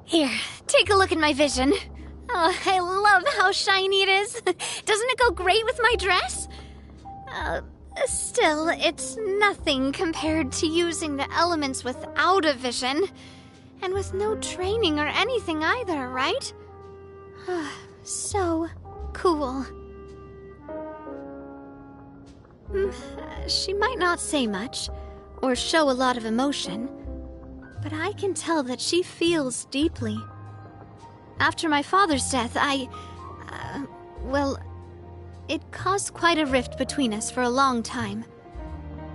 Here, take a look at my vision. Oh, I love how shiny it is. Doesn't it go great with my dress? Still, it's nothing compared to using the elements without a vision. And with no training or anything either, right? So cool. She might not say much, or show a lot of emotion, but I can tell that she feels deeply. After my father's death, well, it caused quite a rift between us for a long time.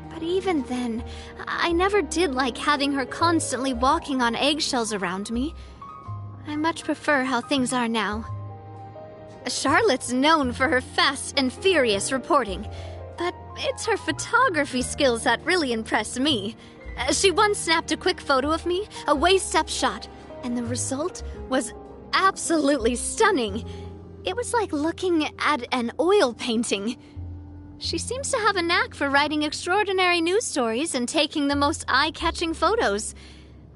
But even then, I never did like having her constantly walking on eggshells around me. I much prefer how things are now. Charlotte's known for her fast and furious reporting, but it's her photography skills that really impress me. She once snapped a quick photo of me, a waist-up shot, and the result was absolutely stunning. It was like looking at an oil painting. She seems to have a knack for writing extraordinary news stories and taking the most eye-catching photos.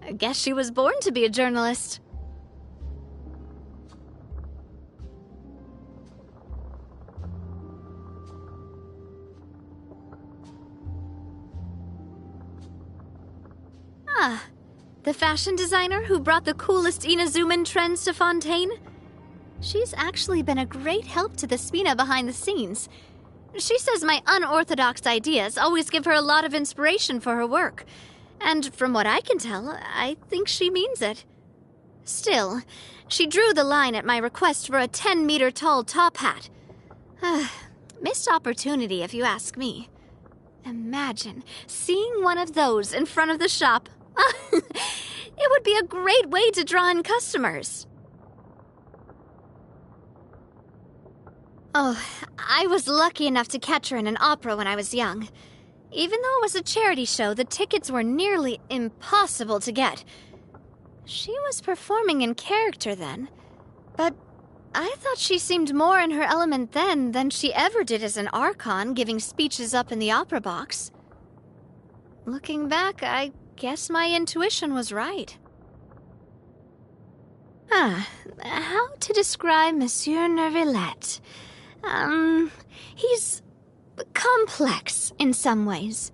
I guess she was born to be a journalist. Ah, the fashion designer who brought the coolest Inazuman trends to Fontaine? She's actually been a great help to the Spina behind the scenes. She says my unorthodox ideas always give her a lot of inspiration for her work. And from what I can tell, I think she means it. Still, she drew the line at my request for a 10-meter-tall top hat. Missed opportunity, if you ask me. Imagine seeing one of those in front of the shop. It would be a great way to draw in customers. Oh, I was lucky enough to catch her in an opera when I was young. Even though it was a charity show, the tickets were nearly impossible to get. She was performing in character then, but I thought she seemed more in her element then than she ever did as an archon giving speeches up in the opera box. Looking back, I guess my intuition was right. How to describe Monsieur Neuvillette? He's complex in some ways,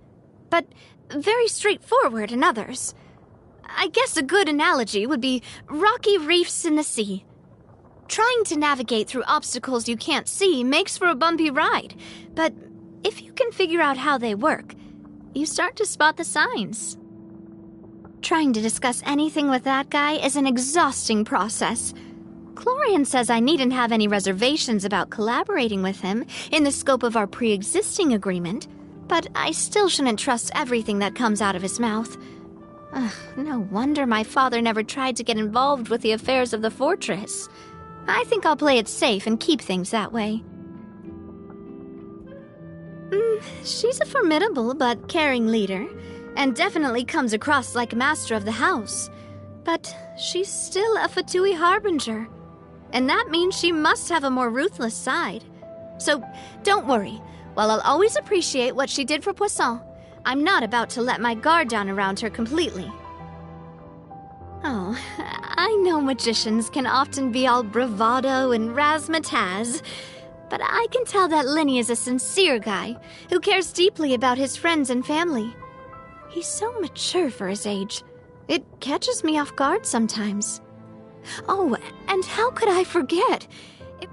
but very straightforward in others. I guess a good analogy would be rocky reefs in the sea. Trying to navigate through obstacles you can't see makes for a bumpy ride, but if you can figure out how they work, you start to spot the signs. Trying to discuss anything with that guy is an exhausting process. Chlorian says I needn't have any reservations about collaborating with him in the scope of our pre-existing agreement, but I still shouldn't trust everything that comes out of his mouth. No wonder my father never tried to get involved with the affairs of the fortress. I think I'll play it safe and keep things that way. She's a formidable but caring leader, and definitely comes across like a master of the house. But she's still a Fatui harbinger, and that means she must have a more ruthless side. So don't worry, while I'll always appreciate what she did for Poisson, I'm not about to let my guard down around her completely. Oh, I know magicians can often be all bravado and razzmatazz, but I can tell that Linny is a sincere guy who cares deeply about his friends and family. He's so mature for his age. It catches me off guard sometimes. Oh, and how could I forget?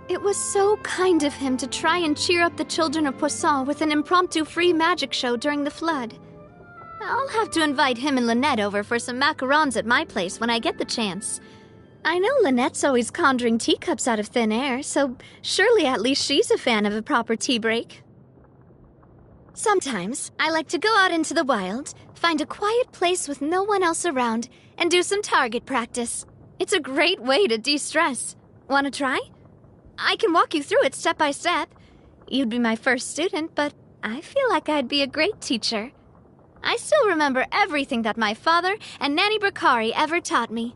It was so kind of him to try and cheer up the children of Poisson with an impromptu free magic show during the flood. I'll have to invite him and Lynette over for some macarons at my place when I get the chance. I know Lynette's always conjuring teacups out of thin air, so surely at least she's a fan of a proper tea break. Sometimes I like to go out into the wild, find a quiet place with no one else around, and do some target practice. It's a great way to de-stress. Want to try? I can walk you through it step by step. You'd be my first student, but I feel like I'd be a great teacher. I still remember everything that my father and Nanny Bakari ever taught me.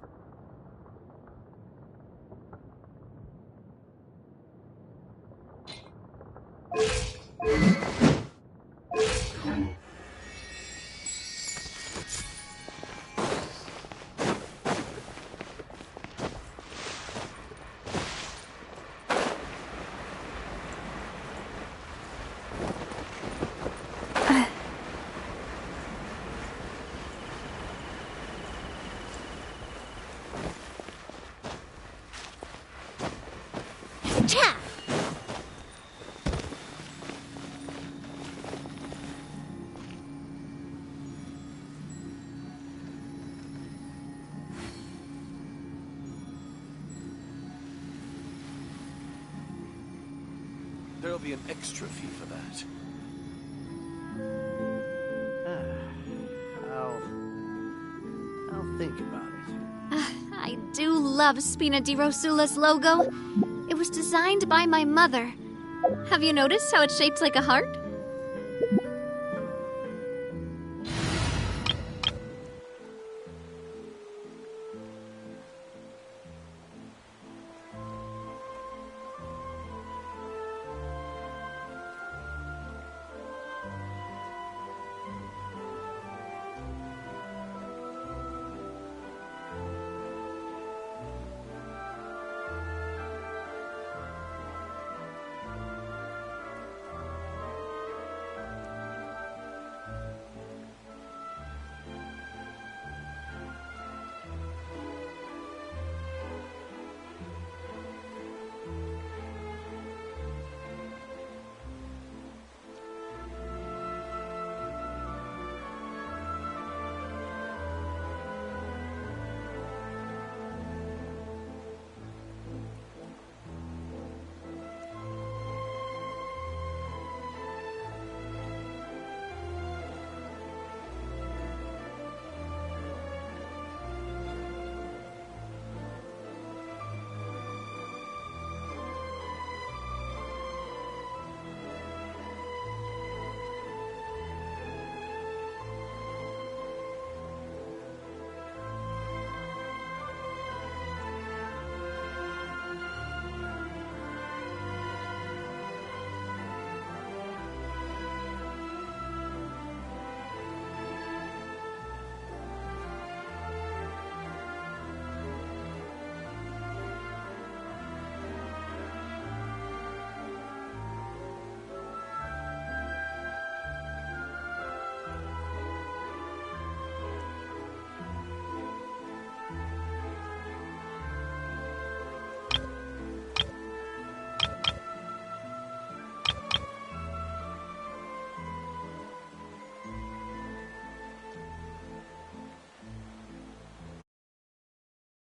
There'll be an extra fee for that. I'll think about it. I do love Spina di Rosula's logo. It was designed by my mother. Have you noticed how it's shaped like a heart?